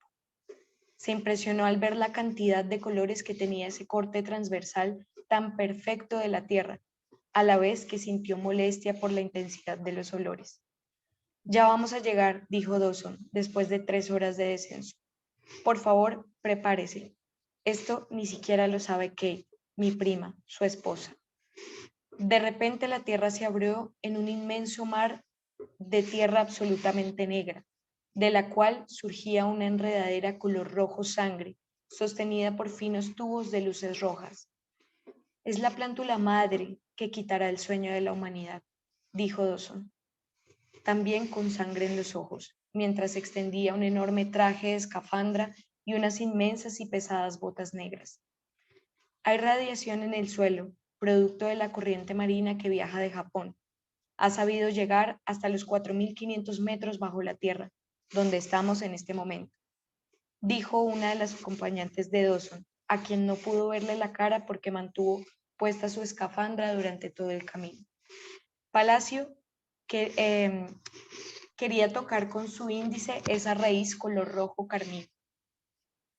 Se impresionó al ver la cantidad de colores que tenía ese corte transversal tan perfecto de la tierra, a la vez que sintió molestia por la intensidad de los olores. Ya vamos a llegar, dijo Dawson, después de 3 horas de descenso. Por favor, prepárese. Esto ni siquiera lo sabe Kate, mi prima, su esposa. De repente la tierra se abrió en un inmenso mar de tierra absolutamente negra, de la cual surgía una enredadera color rojo sangre, sostenida por finos tubos de luces rojas. Es la plántula madre que quitará el sueño de la humanidad, dijo Dawson, también con sangre en los ojos, mientras extendía un enorme traje de escafandra y unas inmensas y pesadas botas negras. Hay radiación en el suelo, producto de la corriente marina que viaja de Japón. Ha sabido llegar hasta los 4.500 metros bajo la tierra, donde estamos en este momento, dijo una de las acompañantes de Dawson, a quien no pudo verle la cara porque mantuvo puesta su escafandra durante todo el camino. Palacio que, quería tocar con su índice esa raíz color rojo carmín.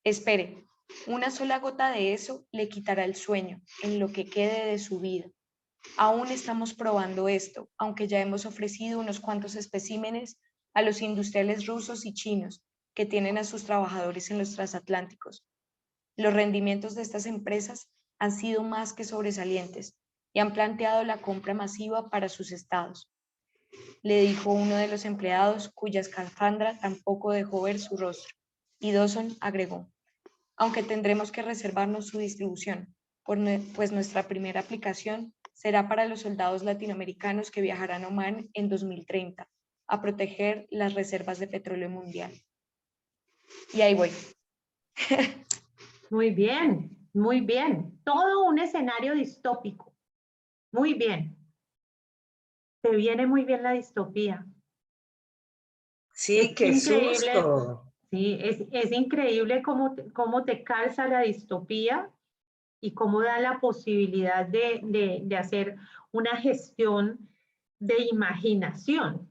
Espere, una sola gota de eso le quitará el sueño en lo que quede de su vida. Aún estamos probando esto, aunque ya hemos ofrecido unos cuantos especímenes a los industriales rusos y chinos que tienen a sus trabajadores en los transatlánticos. Los rendimientos de estas empresas han sido más que sobresalientes y han planteado la compra masiva para sus estados, le dijo uno de los empleados cuya escafandra tampoco dejó ver su rostro, y Dawson agregó, aunque tendremos que reservarnos su distribución, pues nuestra primera aplicación será para los soldados latinoamericanos que viajarán a Omán en 2030 a proteger las reservas de petróleo mundial. Y ahí voy. Muy bien, muy bien. Todo un escenario distópico. Muy bien. Te viene muy bien la distopía. Sí, Es qué increíble, susto. sí, es increíble cómo te calza la distopía y cómo da la posibilidad de hacer una gestión de imaginación.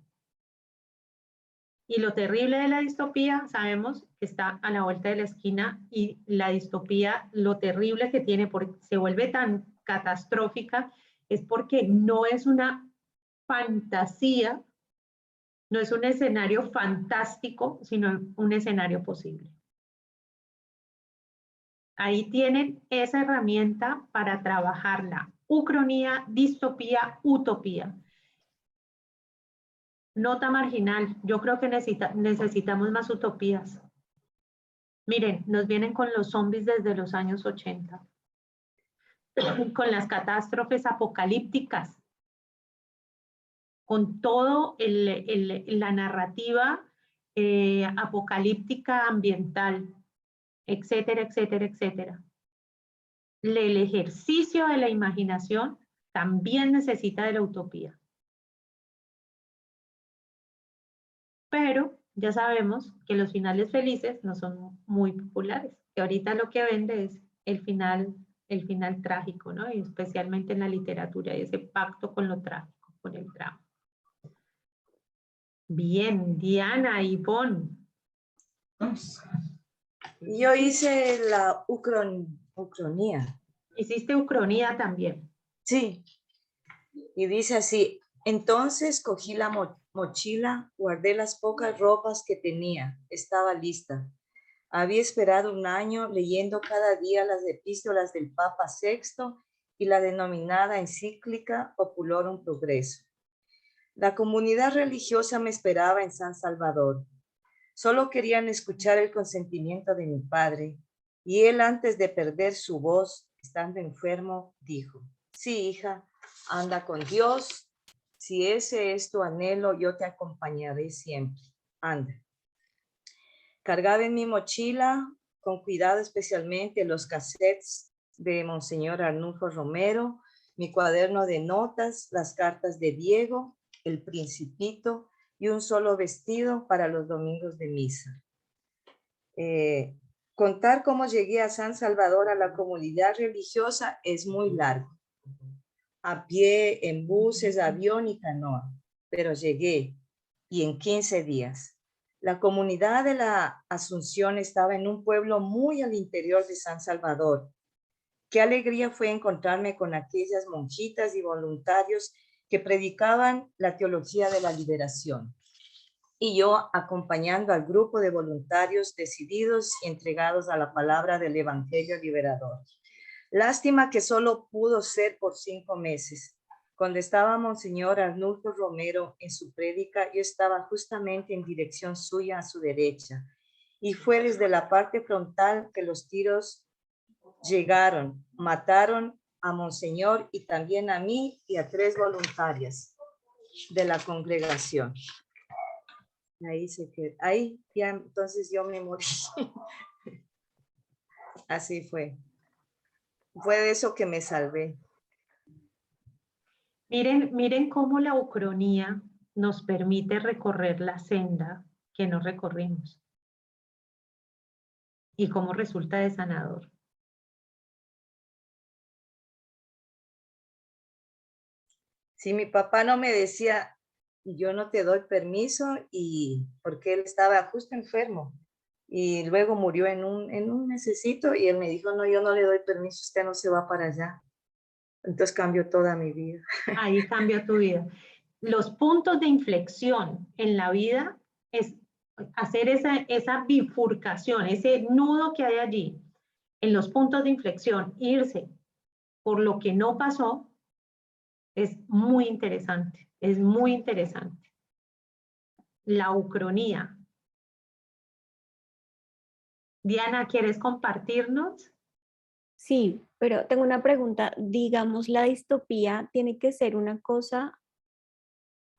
Y lo terrible de la distopía, sabemos que está a la vuelta de la esquina, y la distopía, lo terrible que tiene, porque se vuelve tan catastrófica, es porque no es una fantasía, no es un escenario fantástico, sino un escenario posible. Ahí tienen esa herramienta para trabajar la ucronía, distopía, utopía. Nota marginal, yo creo que necesitamos más utopías. Miren, nos vienen con los zombies desde los años 80, con las catástrofes apocalípticas, con todo la narrativa apocalíptica ambiental, etcétera, etcétera, etcétera. El ejercicio de la imaginación también necesita de la utopía. Pero ya sabemos que los finales felices no son muy populares, que ahorita lo que vende es el final trágico, ¿no? Y especialmente en la literatura, y ese pacto con lo trágico, con el drama. Bien, Diana y Ivonne. Yo hice la ucronía. Hiciste ucronía también. Sí, y dice así: entonces cogí la mochila, guardé las pocas ropas que tenía, estaba lista. Había esperado un año leyendo cada día las epístolas del Papa VI y la denominada encíclica Populorum Progresso. La comunidad religiosa me esperaba en San Salvador. Solo querían escuchar el consentimiento de mi padre, y él, antes de perder su voz, estando enfermo, dijo: sí, hija, anda con Dios. Si ese es tu anhelo, yo te acompañaré siempre. Anda. Cargaba en mi mochila, con cuidado especialmente, los cassettes de Monseñor Arnulfo Romero, mi cuaderno de notas, las cartas de Diego, El Principito y un solo vestido para los domingos de misa. Contar cómo llegué a San Salvador, a la comunidad religiosa, es muy largo. A pie, en buses, avión y canoa, pero llegué, y en 15 días. La comunidad de la Asunción estaba en un pueblo muy al interior de San Salvador. Qué alegría fue encontrarme con aquellas monjitas y voluntarios que predicaban la teología de la liberación, y yo acompañando al grupo de voluntarios decididos y entregados a la palabra del Evangelio liberador. Lástima que solo pudo ser por 5 meses. Cuando estaba Monseñor Arnulfo Romero en su prédica, yo estaba justamente en dirección suya, a su derecha, y fue desde la parte frontal que los tiros llegaron, mataron a Monseñor y también a mí y a 3 voluntarias de la congregación. Ahí se quedó. Ahí ya, entonces yo me morí. Así fue. Fue de eso que me salvé. Miren cómo la ucronía nos permite recorrer la senda que no recorrimos y cómo resulta de sanador. Si mi papá no me decía, yo no te doy permiso, y porque él estaba justo enfermo y luego murió en un mesecito, y él me dijo: no, yo no le doy permiso, usted no se va para allá. Entonces cambió toda mi vida. Ahí cambia tu vida. Los puntos de inflexión en la vida es hacer esa bifurcación, ese nudo que hay allí, en los puntos de inflexión, irse por lo que no pasó, es muy interesante, es muy interesante. La ucronía. Diana, ¿quieres compartirnos? Sí, pero tengo una pregunta. Digamos, la distopía tiene que ser una cosa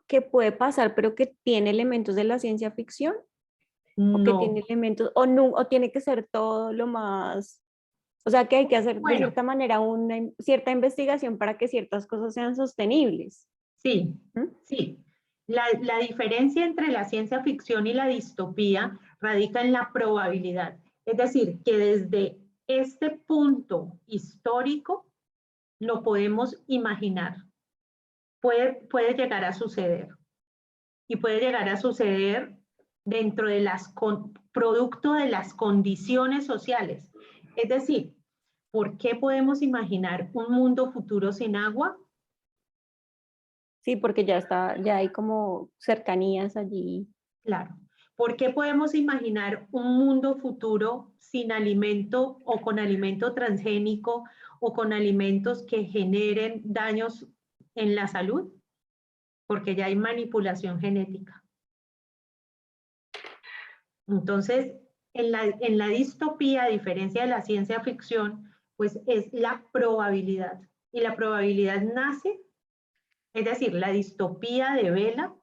que puede pasar, pero que tiene elementos de la ciencia ficción, o que No. tiene elementos, o, no, o tiene que ser todo lo más, o sea, que hay que hacer de Bueno, cierta manera cierta investigación para que ciertas cosas sean sostenibles. sí, ¿Mm? sí. La diferencia entre la ciencia ficción y la distopía radica en la probabilidad. Es decir, que desde este punto histórico lo podemos imaginar. Puede llegar a suceder. Y puede llegar a suceder dentro de producto de las condiciones sociales. Es decir, ¿por qué podemos imaginar un mundo futuro sin agua? Sí, porque ya hay como cercanías allí. Claro. ¿Por qué podemos imaginar un mundo futuro sin alimento o con alimento transgénico o con alimentos que generen daños en la salud? Porque ya hay manipulación genética. Entonces, en la distopía, a diferencia de la ciencia ficción, pues es la probabilidad. Y la probabilidad nace, es decir, la distopía devela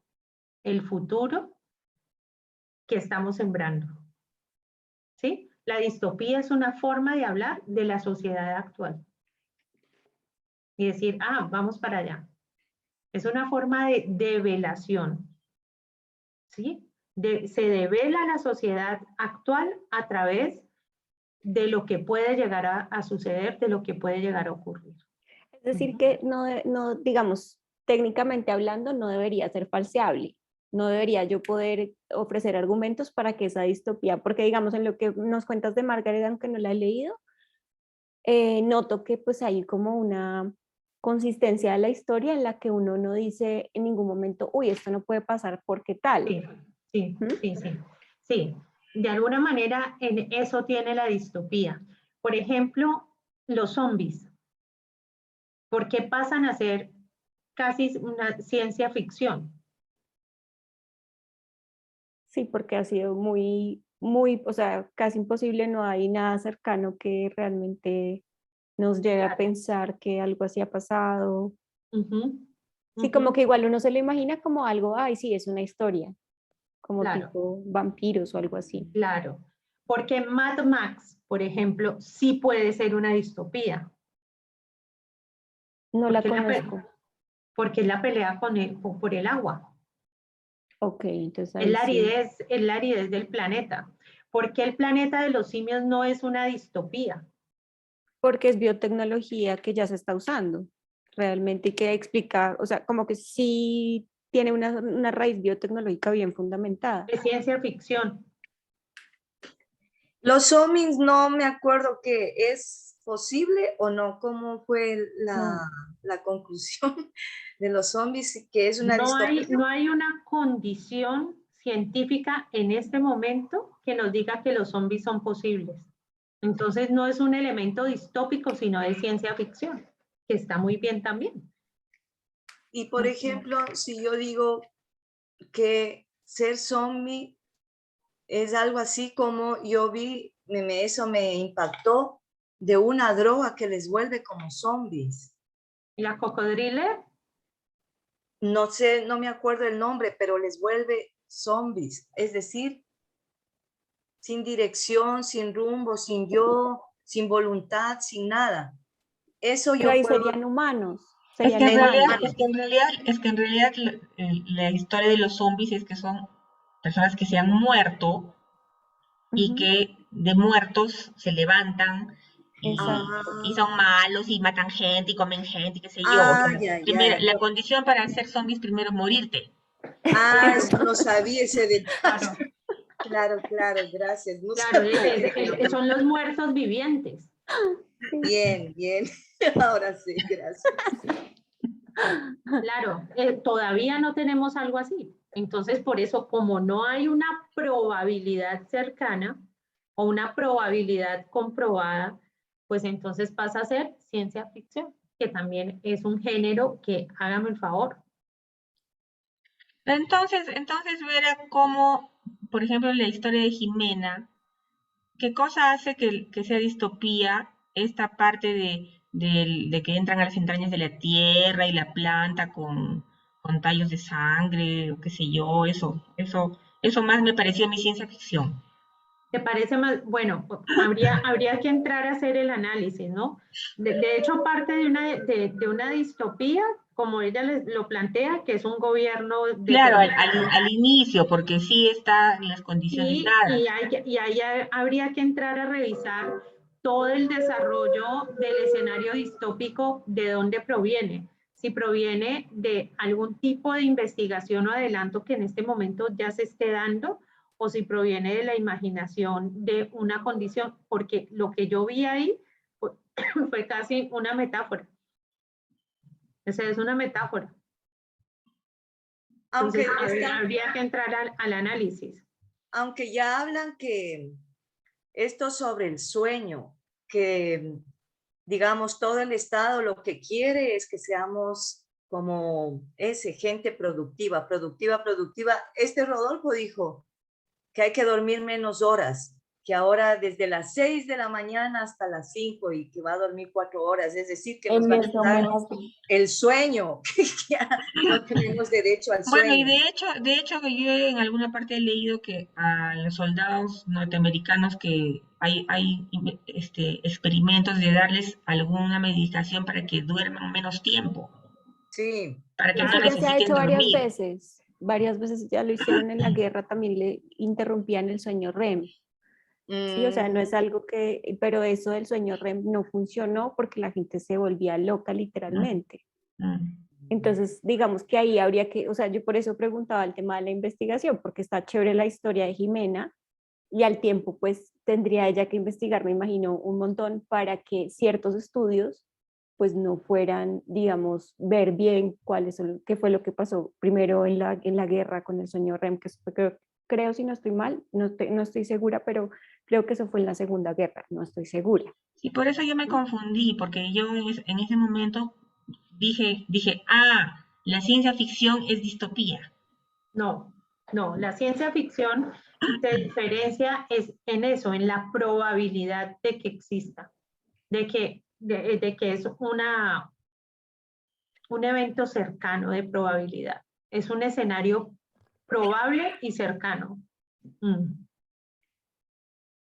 el futuro que estamos sembrando. ¿Sí? La distopía es una forma de hablar de la sociedad actual. Y decir, vamos para allá. Es una forma de develación. ¿Sí? Se devela la sociedad actual a través de lo que puede llegar a suceder, de lo que puede llegar a ocurrir. Es decir, que no, digamos, técnicamente hablando, no debería ser falseable. No debería yo poder ofrecer argumentos para que esa distopía, porque digamos en lo que nos cuentas de Margaret, aunque no la he leído, noto que pues hay como una consistencia de la historia en la que uno no dice en ningún momento, uy, esto no puede pasar porque tal. Sí. De alguna manera en eso tiene la distopía. Por ejemplo, los zombies. ¿Por qué pasan a ser casi una ciencia ficción? Sí, porque ha sido muy, o sea, casi imposible, no hay nada cercano que realmente nos lleve a pensar que algo así ha pasado. Sí, como que igual uno se lo imagina como algo, ay, sí, es una historia, como tipo vampiros o algo así. Claro, porque Mad Max, por ejemplo, sí puede ser una distopía. No la conozco. Porque es la pelea por el agua. Ok, entonces Es ahí la sí. aridez del planeta. ¿Por qué el planeta de los simios no es una distopía? Porque es biotecnología que ya se está usando realmente y que explica, o sea, como que sí tiene una raíz biotecnológica bien fundamentada. Es ciencia ficción. Los zombies no me acuerdo que es posible o no, cómo fue la conclusión de los zombies, que es una distopía. No hay una condición científica en este momento que nos diga que los zombies son posibles. Entonces no es un elemento distópico, sino de ciencia ficción, que está muy bien también. Y por ejemplo, si yo digo que ser zombie es algo así como yo vi, eso me impactó, de una droga que les vuelve como zombies. La cocodrila. No sé, no me acuerdo el nombre, pero les vuelve zombies. Es decir, sin dirección, sin rumbo, sin yo, sin voluntad, sin nada. Eso Pero yo ahí puedo... serían humanos. Es que Serían en realidad la historia de los zombies es que son personas que se han muerto y que de muertos se levantan y son malos y matan gente y comen gente, qué sé yo. O sea, la condición para ser zombies primero es morirte. Eso no sabía ese detalle. Claro, gracias. No sabía. Son los muertos vivientes. Bien. Ahora sí, gracias. Claro, todavía no tenemos algo así. Entonces, por eso, como no hay una probabilidad cercana o una probabilidad comprobada, pues entonces pasa a ser ciencia ficción, que también es un género que, hágame el favor. Entonces verá cómo, por ejemplo, la historia de Jimena, qué cosa hace que sea distopía esta parte de que entran a las entrañas de la tierra y la planta con tallos de sangre, o qué sé yo, eso más me pareció mi ciencia ficción. ¿Te parece más? Bueno, habría que entrar a hacer el análisis, ¿no? De hecho, parte de una distopía, como ella lo plantea, que es un gobierno Claro, determinado. al inicio, porque sí están las condiciones dadas. Y ahí habría que entrar a revisar todo el desarrollo del escenario distópico, de dónde proviene. Si proviene de algún tipo de investigación o adelanto que en este momento ya se esté dando, o si proviene de la imaginación de una condición, porque lo que yo vi ahí fue casi una metáfora. O sea, es una metáfora. Aunque, Entonces, habría que entrar al análisis. aunque ya hablan que esto sobre el sueño, que digamos todo el Estado lo que quiere es que seamos como ese, gente productiva, productiva, productiva. Este Rodolfo dijo que hay que dormir menos horas, que ahora desde las 6 de la mañana hasta las 5 y que va a dormir 4 horas, es decir, que nos va a quitar el sueño, que ya no tenemos derecho al Bueno, y sueño. de hecho yo en alguna parte he leído que a los soldados norteamericanos que hay experimentos de darles alguna medicación para que duerman menos tiempo, Sí, para que no Eso ya se ha necesiten hecho dormir. varias veces ya lo hicieron en la guerra, también le interrumpían el sueño REM. Sí, o sea, no es algo que, pero eso del sueño REM no funcionó porque la gente se volvía loca literalmente. Mm. Entonces, digamos que ahí habría que, o sea, yo por eso preguntaba el tema de la investigación, porque está chévere la historia de Jimena y al tiempo pues tendría ella que investigar, me imagino, un montón para que ciertos estudios pues no fueran, digamos, ver bien qué fue lo que pasó primero en la guerra con el sueño REM, que creo si no estoy mal, no estoy segura, pero creo que eso fue en la Segunda Guerra, no estoy segura. Y por eso yo me confundí, porque yo en ese momento dije, la ciencia ficción es distopía. No, no, la ciencia ficción se diferencia es en eso, en la probabilidad de que exista, de que es un evento cercano de probabilidad. Es un escenario probable y cercano.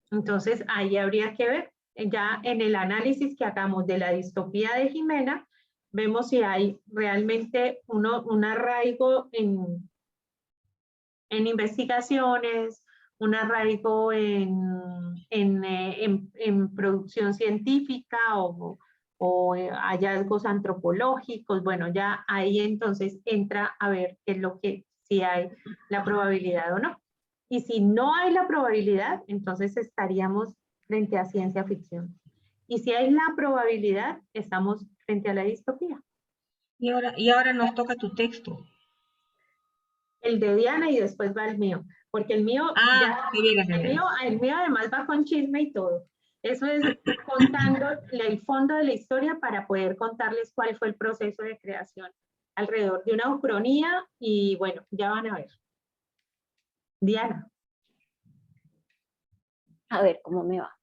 Entonces, ahí habría que ver, ya en el análisis que hagamos de la distopía de Jimena, vemos si hay realmente un arraigo en investigaciones, un arraigo en producción científica o hallazgos antropológicos. Bueno, ya ahí entonces entra a ver qué es lo que si hay la probabilidad o no. Y si no hay la probabilidad, entonces estaríamos frente a ciencia ficción. Y si hay la probabilidad, estamos frente a la distopía. Y ahora nos toca tu texto. El de Diana y después va el mío, porque el mío ya, el mío además va con chisme y todo. Eso es contando el fondo de la historia para poder contarles cuál fue el proceso de creación alrededor de una ucronía y bueno, ya van a ver. Diana. A ver cómo me va.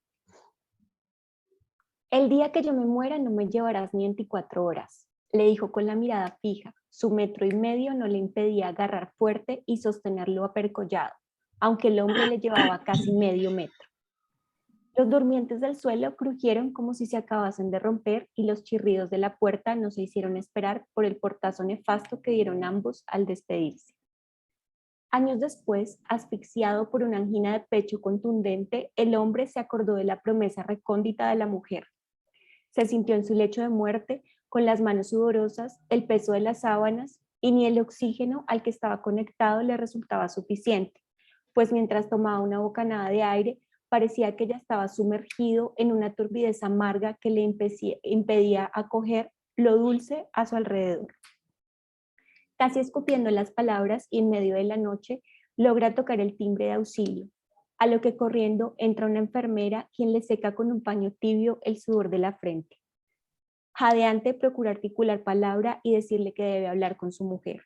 El día que yo me muera no me llevarás ni 24 horas, le dijo con la mirada fija. Su 1,5 metros no le impedía agarrar fuerte y sostenerlo apercollado, aunque el hombre le llevaba casi medio metro. Los durmientes del suelo crujieron como si se acabasen de romper y los chirridos de la puerta no se hicieron esperar por el portazo nefasto que dieron ambos al despedirse. Años después, asfixiado por una angina de pecho contundente, el hombre se acordó de la promesa recóndita de la mujer. Se sintió en su lecho de muerte, con las manos sudorosas, el peso de las sábanas, y ni el oxígeno al que estaba conectado le resultaba suficiente, pues mientras tomaba una bocanada de aire, parecía que ya estaba sumergido en una turbidez amarga que le impedía acoger lo dulce a su alrededor. Casi escupiendo las palabras y en medio de la noche, logra tocar el timbre de auxilio, a lo que corriendo entra una enfermera quien le seca con un paño tibio el sudor de la frente. Jadeante procura articular palabra y decirle que debe hablar con su mujer.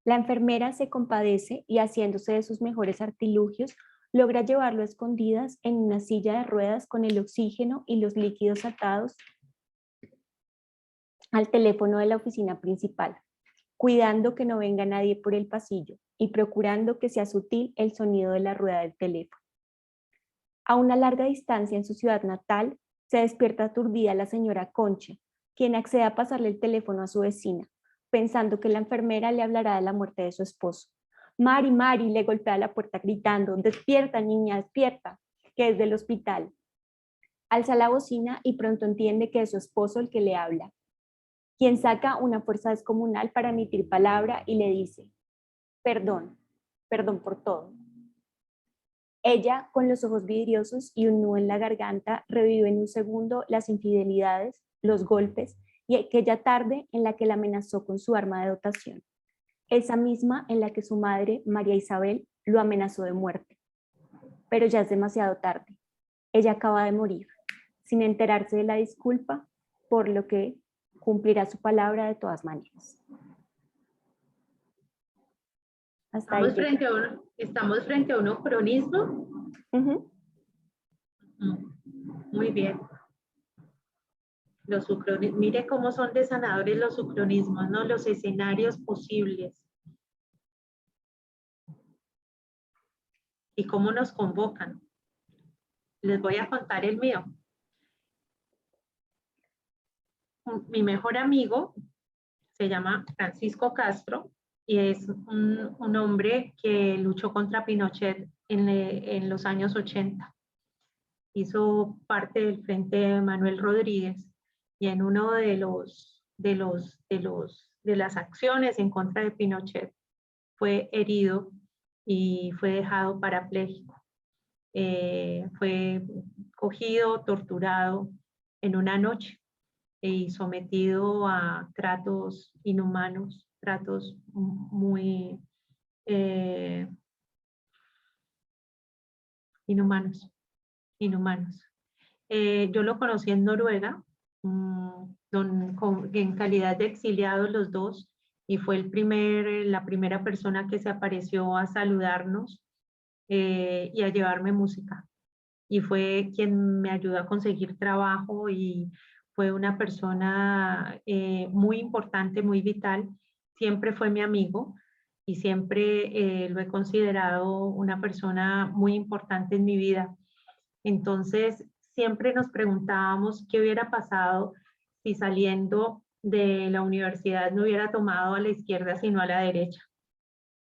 La enfermera se compadece y haciéndose de sus mejores artilugios, logra llevarlo a escondidas en una silla de ruedas con el oxígeno y los líquidos atados al teléfono de la oficina principal, cuidando que no venga nadie por el pasillo y procurando que sea sutil el sonido de la rueda del teléfono. A una larga distancia en su ciudad natal, se despierta aturdida la señora Concha, quien accede a pasarle el teléfono a su vecina, pensando que la enfermera le hablará de la muerte de su esposo. Mari, Mari, le golpea la puerta gritando, despierta niña, despierta, que es del hospital. Alza la bocina y pronto entiende que es su esposo el que le habla, quien saca una fuerza descomunal para emitir palabra y le dice, perdón, perdón por todo. Ella, con los ojos vidriosos y un nudo en la garganta, revive en un segundo las infidelidades, los golpes y aquella tarde en la que la amenazó con su arma de dotación, esa misma en la que su madre, María Isabel, lo amenazó de muerte. Pero ya es demasiado tarde. Ella acaba de morir, sin enterarse de la disculpa, por lo que cumplirá su palabra de todas maneras. Hasta ahí Estamos frente a un ucronismo. Muy bien. Mire cómo son de sanadores los ucronismos, ¿no? Los escenarios posibles. Y cómo nos convocan. Les voy a contar el mío. Mi mejor amigo se llama Francisco Castro y es un hombre que luchó contra Pinochet en los años 80. Hizo parte del Frente Manuel Rodríguez y en uno de las acciones en contra de Pinochet fue herido y fue dejado parapléjico. Fue cogido, torturado en una noche y sometido a tratos inhumanos, tratos muy inhumanos. Yo lo conocí en Noruega, en calidad de exiliados los dos, y fue la primera persona que se apareció a saludarnos y a llevarme música. Y fue quien me ayudó a conseguir trabajo y fue una persona muy importante, muy vital. Siempre fue mi amigo y siempre lo he considerado una persona muy importante en mi vida. Entonces, siempre nos preguntábamos qué hubiera pasado si saliendo de la universidad no hubiera tomado a la izquierda, sino a la derecha.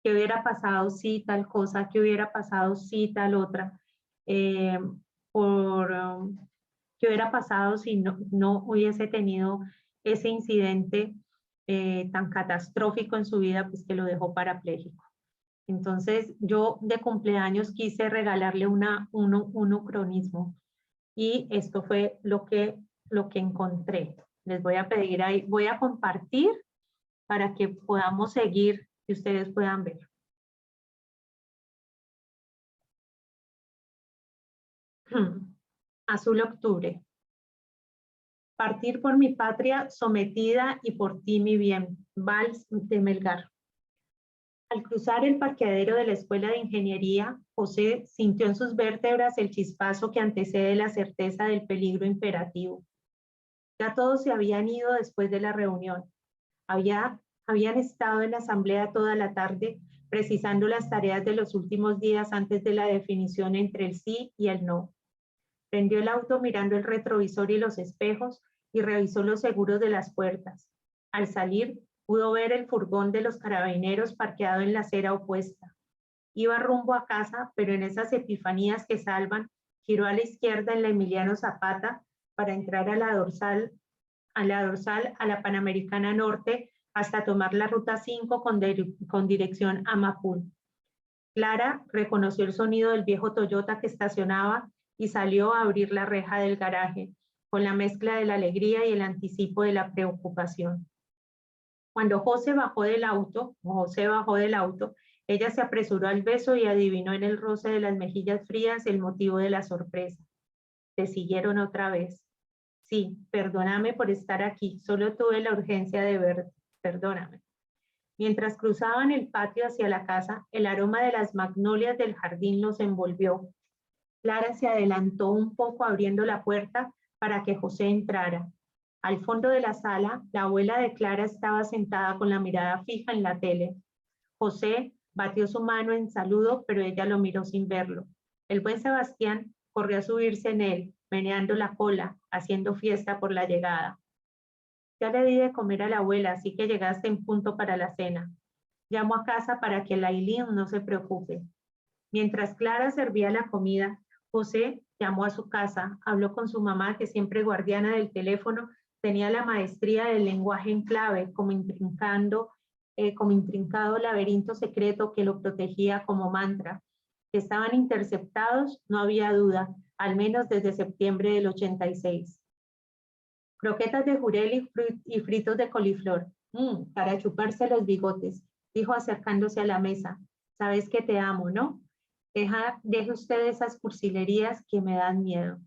¿Qué hubiera pasado si tal cosa? ¿Qué hubiera pasado si tal otra? ¿Qué hubiera pasado si no hubiese tenido ese incidente tan catastrófico en su vida, pues que lo dejó parapléjico? Entonces, yo de cumpleaños quise regalarle un ucronismo y esto fue lo que encontré. Les voy a pedir ahí, voy a compartir para que podamos seguir y ustedes puedan ver. Azul octubre. Partir por mi patria sometida y por ti mi bien. Vals de Melgar. Al cruzar el parqueadero de la Escuela de Ingeniería, José sintió en sus vértebras el chispazo que antecede la certeza del peligro imperativo. Ya todos se habían ido después de la reunión. Habían estado en la asamblea toda la tarde, precisando las tareas de los últimos días antes de la definición entre el sí y el no. Prendió el auto mirando el retrovisor y los espejos y revisó los seguros de las puertas. Al salir, pudo ver el furgón de los carabineros parqueado en la acera opuesta. Iba rumbo a casa, pero en esas epifanías que salvan, giró a la izquierda en la Emiliano Zapata para entrar a la dorsal a la Panamericana Norte hasta tomar la ruta 5 con dirección a Mapul. Clara reconoció el sonido del viejo Toyota que estacionaba y salió a abrir la reja del garaje, con la mezcla de la alegría y el anticipo de la preocupación. Cuando José bajó del auto, ella se apresuró al beso y adivinó en el roce de las mejillas frías el motivo de la sorpresa. Se siguieron otra vez. Sí, perdóname por estar aquí, solo tuve la urgencia de verte, perdóname. Mientras cruzaban el patio hacia la casa, el aroma de las magnolias del jardín los envolvió. Clara se adelantó un poco abriendo la puerta para que José entrara. Al fondo de la sala, la abuela de Clara estaba sentada con la mirada fija en la tele. José batió su mano en saludo, pero ella lo miró sin verlo. El buen Sebastián corrió a subirse en él, meneando la cola, haciendo fiesta por la llegada. Ya le di de comer a la abuela, así que llegaste en punto para la cena. Llamo a casa para que Lailín no se preocupe. Mientras Clara servía la comida, José llamó a su casa, habló con su mamá, que siempre guardiana del teléfono, tenía la maestría del lenguaje en clave, como intrincado laberinto secreto que lo protegía como mantra. Estaban interceptados, no había duda, al menos desde septiembre del 86. Croquetas de jurel y fritos de coliflor, para chuparse los bigotes, dijo acercándose a la mesa. Sabes que te amo, ¿no? Deje usted esas cursilerías que me dan miedo.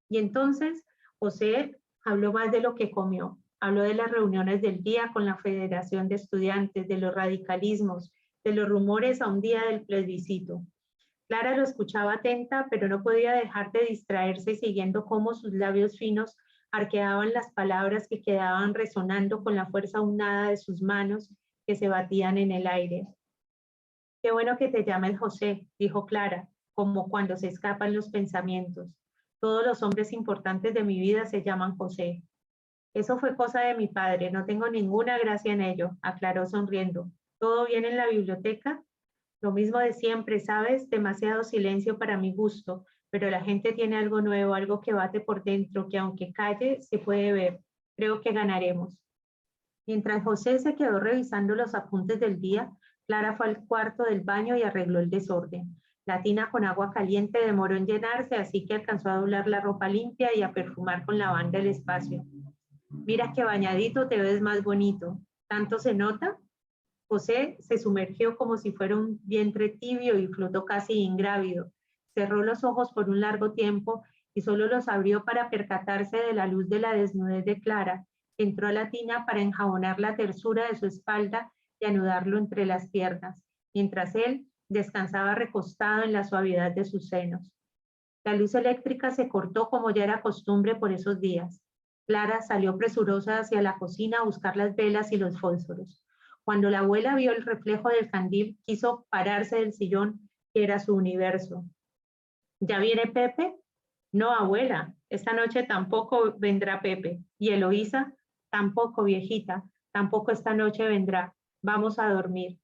Y entonces José habló más de lo que comió. Habló de las reuniones del día con la Federación de Estudiantes, de los radicalismos, de los rumores a un día del plebiscito. Clara lo escuchaba atenta, pero no podía dejar de distraerse siguiendo cómo sus labios finos arqueaban las palabras que quedaban resonando con la fuerza unada de sus manos que se batían en el aire. Qué bueno que te llames José, dijo Clara, como cuando se escapan los pensamientos. Todos los hombres importantes de mi vida se llaman José. Eso fue cosa de mi padre, no tengo ninguna gracia en ello, aclaró sonriendo. ¿Todo bien en la biblioteca? Lo mismo de siempre, ¿sabes? Demasiado silencio para mi gusto, pero la gente tiene algo nuevo, algo que bate por dentro, que aunque calle, se puede ver. Creo que ganaremos. Mientras José se quedó revisando los apuntes del día, Clara fue al cuarto del baño y arregló el desorden. La tina con agua caliente demoró en llenarse, así que alcanzó a doblar la ropa limpia y a perfumar con lavanda el espacio. Mira que bañadito te ves más bonito. ¿Tanto se nota? José se sumergió como si fuera un vientre tibio y flotó casi ingrávido. Cerró los ojos por un largo tiempo y solo los abrió para percatarse de la luz de la desnudez de Clara. Entró a la tina para enjabonar la tersura de su espalda y anudarlo entre las piernas, mientras él descansaba recostado en la suavidad de sus senos. La luz eléctrica se cortó como ya era costumbre por esos días. Clara salió presurosa hacia la cocina a buscar las velas y los fósforos. Cuando la abuela vio el reflejo del candil, quiso pararse del sillón, que era su universo. ¿Ya viene Pepe? No, abuela, esta noche tampoco vendrá Pepe. ¿Y Eloísa? Tampoco, viejita, tampoco esta noche vendrá. Vamos a dormir.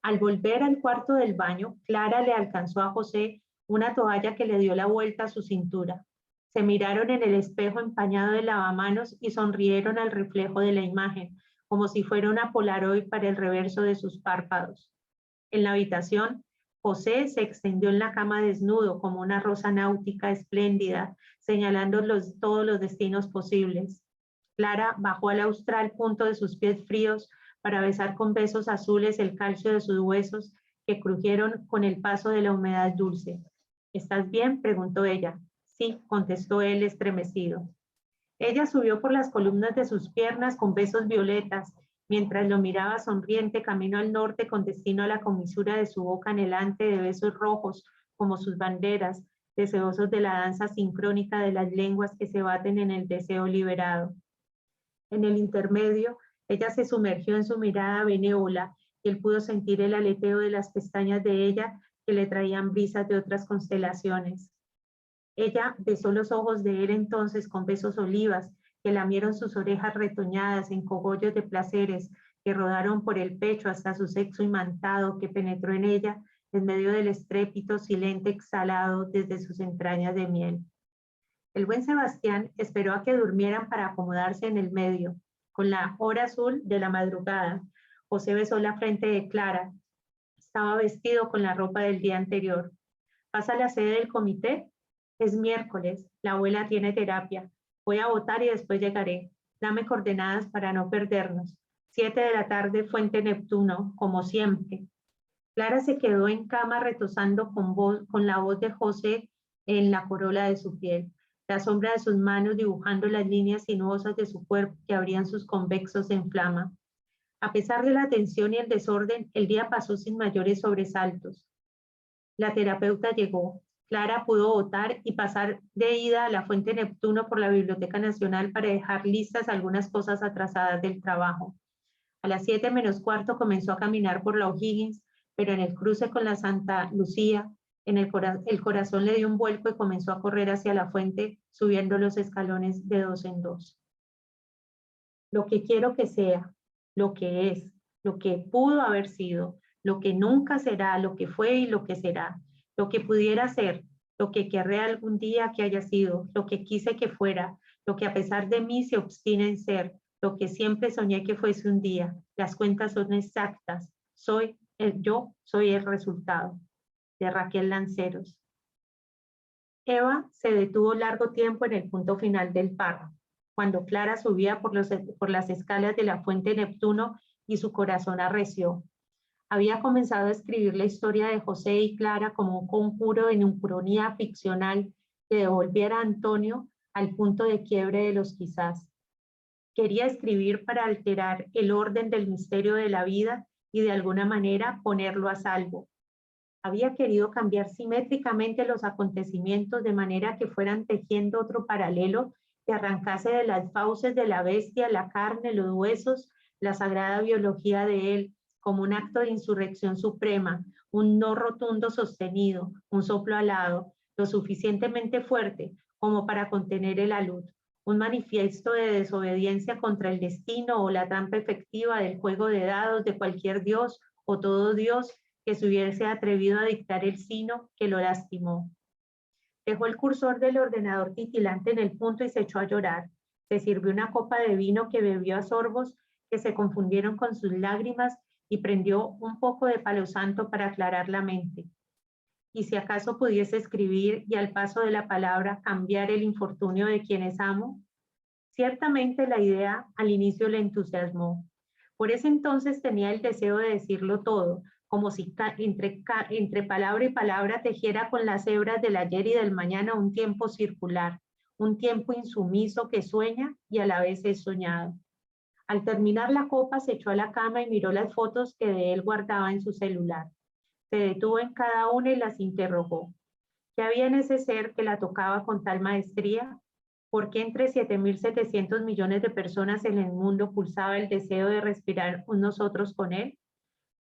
Al volver al cuarto del baño, Clara le alcanzó a José una toalla que le dio la vuelta a su cintura. Se miraron en el espejo empañado de lavamanos y sonrieron al reflejo de la imagen, como si fuera una polaroid para el reverso de sus párpados. En la habitación, José se extendió en la cama desnudo como una rosa náutica espléndida, señalando todos los destinos posibles. Clara bajó al austral punto de sus pies fríos para besar con besos azules el calcio de sus huesos que crujieron con el paso de la humedad dulce. ¿Estás bien?, preguntó ella. Sí, contestó él estremecido. Ella subió por las columnas de sus piernas con besos violetas, mientras lo miraba sonriente camino al norte con destino a la comisura de su boca anhelante de besos rojos como sus banderas, deseosos de la danza sincrónica de las lenguas que se baten en el deseo liberado. En el intermedio, ella se sumergió en su mirada benévola y él pudo sentir el aleteo de las pestañas de ella que le traían brisas de otras constelaciones. Ella besó los ojos de él entonces con besos olivas que lamieron sus orejas retoñadas en cogollos de placeres que rodaron por el pecho hasta su sexo imantado que penetró en ella en medio del estrépito silente exhalado desde sus entrañas de miel. El buen Sebastián esperó a que durmieran para acomodarse en el medio. Con la hora azul de la madrugada, José besó la frente de Clara. Estaba vestido con la ropa del día anterior. ¿Vas a la sede del comité? Es miércoles, la abuela tiene terapia. Voy a votar y después llegaré. Dame coordenadas para no perdernos. 7 de la tarde, Fuente Neptuno, como siempre. Clara se quedó en cama retozando con la voz de José en la corola de su piel, la sombra de sus manos dibujando las líneas sinuosas de su cuerpo que abrían sus convexos en flama. A pesar de la tensión y el desorden, el día pasó sin mayores sobresaltos. La terapeuta llegó. Clara pudo votar y pasar de ida a la Fuente Neptuno por la Biblioteca Nacional para dejar listas algunas cosas atrasadas del trabajo. A las 7 menos cuarto comenzó a caminar por la O'Higgins, pero en el cruce con la Santa Lucía, el corazón le dio un vuelco y comenzó a correr hacia la fuente, subiendo los escalones de 2 en 2. lo que quiero que sea, lo que es, lo que pudo haber sido, lo que nunca será, lo que fue y lo que será, lo que pudiera ser, lo que querré algún día que haya sido, lo que quise que fuera, lo que a pesar de mí se obstina en ser, lo que siempre soñé que fuese un día. Las cuentas son exactas. Yo soy el resultado. De Raquel Lanceros. Eva se detuvo largo tiempo en el punto final del párrafo, cuando Clara subía por las escalas de la fuente Neptuno y su corazón arreció. Había comenzado a escribir la historia de José y Clara como un conjuro en ucronía ficcional que devolviera a Antonio al punto de quiebre de los quizás. Quería escribir para alterar el orden del misterio de la vida y de alguna manera ponerlo a salvo. Había querido cambiar simétricamente los acontecimientos de manera que fueran tejiendo otro paralelo que arrancase de las fauces de la bestia, la carne, los huesos, la sagrada biología de él, como un acto de insurrección suprema, un no rotundo sostenido, un soplo alado, lo suficientemente fuerte como para contener el alud, un manifiesto de desobediencia contra el destino o la trampa efectiva del juego de dados de cualquier dios o todo dios que se hubiese atrevido a dictar el sino que lo lastimó. Dejó el cursor del ordenador titilante en el punto y se echó a llorar. Se sirvió una copa de vino que bebió a sorbos que se confundieron con sus lágrimas y prendió un poco de palo santo para aclarar la mente. Y si acaso pudiese escribir y al paso de la palabra cambiar el infortunio de quienes amo, ciertamente la idea al inicio le entusiasmó. Por ese entonces tenía el deseo de decirlo todo, como si entre palabra y palabra tejiera con las hebras del ayer y del mañana un tiempo circular, un tiempo insumiso que sueña y a la vez es soñado. Al terminar la copa se echó a la cama y miró las fotos que de él guardaba en su celular. Se detuvo en cada una y las interrogó. ¿Qué había en ese ser que la tocaba con tal maestría? ¿Por qué entre 7.700 millones de personas en el mundo pulsaba el deseo de respirar unos otros con él?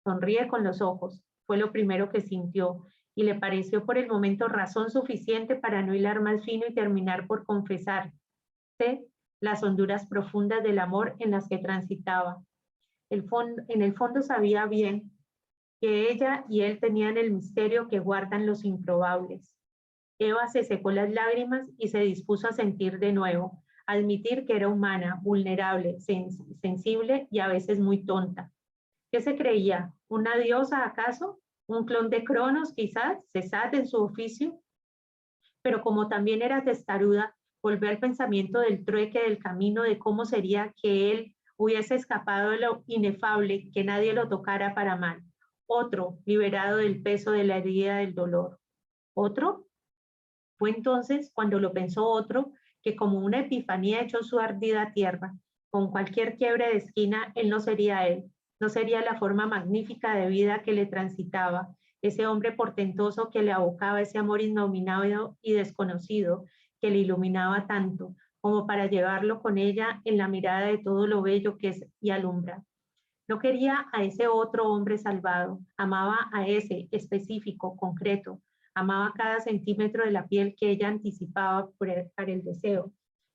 Sonríe con los ojos, fue lo primero que sintió, y le pareció por el momento razón suficiente para no hilar más fino y terminar por confesar las honduras profundas del amor en las que transitaba. En el fondo sabía bien que ella y él tenían el misterio que guardan los improbables. Eva se secó las lágrimas y se dispuso a sentir de nuevo, a admitir que era humana, vulnerable, sensible y a veces muy tonta. ¿Qué se creía? ¿Una diosa acaso? ¿Un clon de Cronos quizás? ¿Cesat en su oficio? Pero como también era testaruda, volvió al pensamiento del trueque del camino de cómo sería que él hubiese escapado de lo inefable, que nadie lo tocara para mal. Otro, liberado del peso de la herida del dolor. ¿Otro? Fue entonces cuando lo pensó otro, que como una epifanía echó su ardida tierra. Con cualquier quiebre de esquina, él no sería él, no sería la forma magnífica de vida que le transitaba, ese hombre portentoso que le abocaba ese amor innominado y desconocido, que le iluminaba tanto, como para llevarlo con ella en la mirada de todo lo bello que es y alumbra. No quería a ese otro hombre salvado, amaba a ese específico, concreto, amaba cada centímetro de la piel que ella anticipaba para el deseo.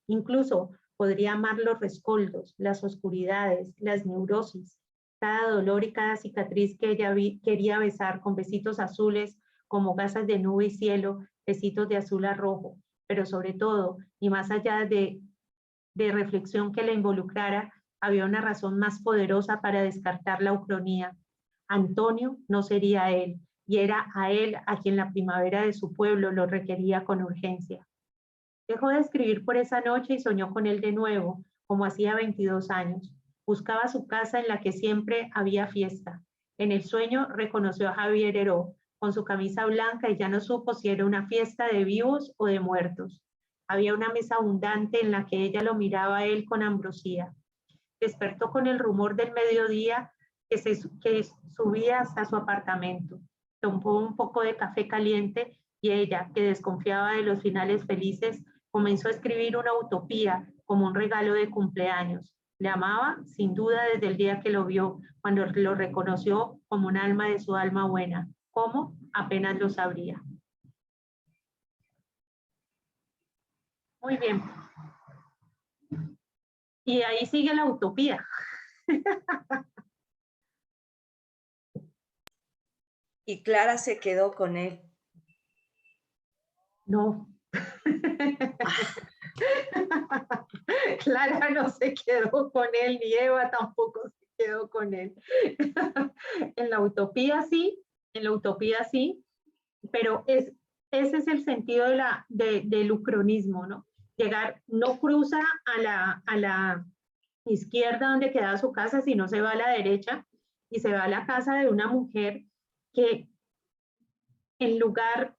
Incluso podría amar los rescoldos, las oscuridades, las neurosis, cada dolor y cada cicatriz que ella quería besar con besitos azules como gasas de nube y cielo, besitos de azul a rojo, pero sobre todo, y más allá de reflexión que la involucrara, había una razón más poderosa para descartar la ucronía. Antonio no sería él, y era a él a quien la primavera de su pueblo lo requería con urgencia. Dejó de escribir por esa noche y soñó con él de nuevo, como hacía 22 años. Buscaba su casa en la que siempre había fiesta. En el sueño reconoció a Javier Heró, con su camisa blanca, y ya no supo si era una fiesta de vivos o de muertos. Había una mesa abundante en la que ella lo miraba a él con ambrosía. Despertó con el rumor del mediodía que subía hasta su apartamento. Tomó un poco de café caliente y ella, que desconfiaba de los finales felices, comenzó a escribir una utopía como un regalo de cumpleaños. Le amaba, sin duda, desde el día que lo vio, cuando lo reconoció como un alma de su alma buena. ¿Cómo? Apenas lo sabría. Muy bien. Y ahí sigue la utopía. Y Clara se quedó con él. No. Clara no se quedó con él, ni Eva tampoco se quedó con él. En la utopía sí, pero ese es el sentido del ucronismo, ¿no? Llegar, no cruza a la izquierda donde queda su casa, sino se va a la derecha y se va a la casa de una mujer que en lugar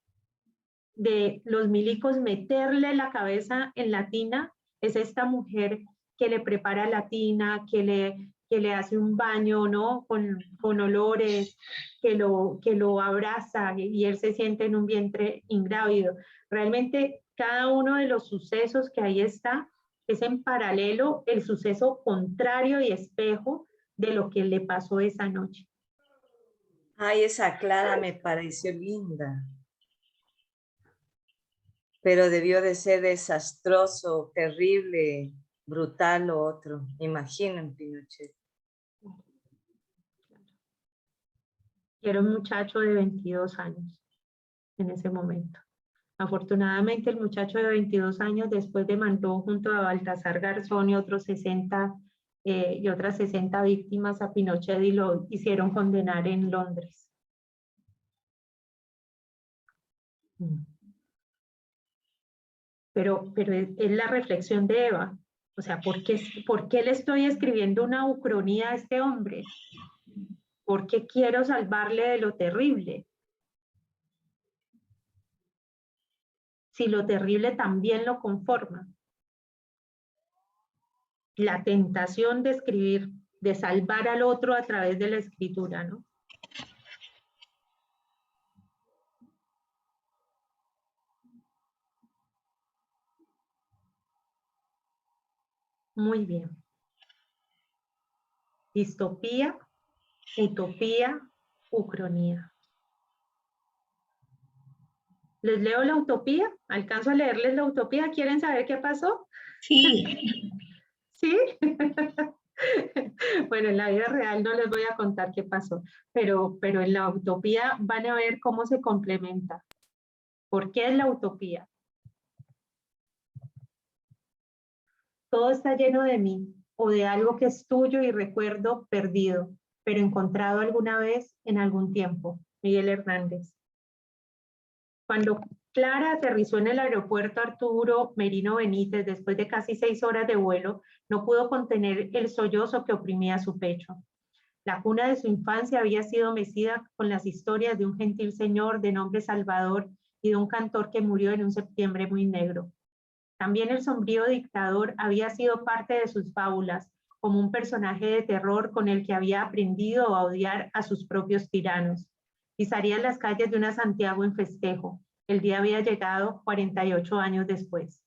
de los milicos meterle la cabeza en la tina, es esta mujer que le prepara la tina, que le hace un baño, ¿no? Con olores, que lo abraza y él se siente en un vientre ingrávido. Realmente cada uno de los sucesos que ahí está es en paralelo el suceso contrario y espejo de lo que le pasó esa noche. Ay, esa Clara me pareció linda. Pero debió de ser desastroso, terrible, brutal lo otro. Imaginen, Pinochet. Y era un muchacho de 22 años en ese momento. Afortunadamente, el muchacho de 22 años después demandó junto a Baltasar Garzón y otros 60 y otras 60 víctimas a Pinochet y lo hicieron condenar en Londres. Pero es la reflexión de Eva. O sea, ¿por qué le estoy escribiendo una ucronía a este hombre? ¿Por qué quiero salvarle de lo terrible? Si lo terrible también lo conforma. La tentación de escribir, de salvar al otro a través de la escritura, ¿no? Muy bien. Distopía, utopía, ucronía. ¿Les leo la utopía? ¿Alcanzo a leerles la utopía? ¿Quieren saber qué pasó? Sí. ¿Sí? Bueno, en la vida real no les voy a contar qué pasó, pero en la utopía van a ver cómo se complementa. ¿Por qué es la utopía? Todo está lleno de mí o de algo que es tuyo y recuerdo perdido, pero encontrado alguna vez en algún tiempo. Miguel Hernández. Cuando Clara aterrizó en el aeropuerto Arturo Merino Benítez después de casi 6 horas de vuelo, no pudo contener el sollozo que oprimía su pecho. La cuna de su infancia había sido mecida con las historias de un gentil señor de nombre Salvador y de un cantor que murió en un septiembre muy negro. También el sombrío dictador había sido parte de sus fábulas, como un personaje de terror con el que había aprendido a odiar a sus propios tiranos. Pisaría las calles de una Santiago en festejo. El día había llegado 48 años después.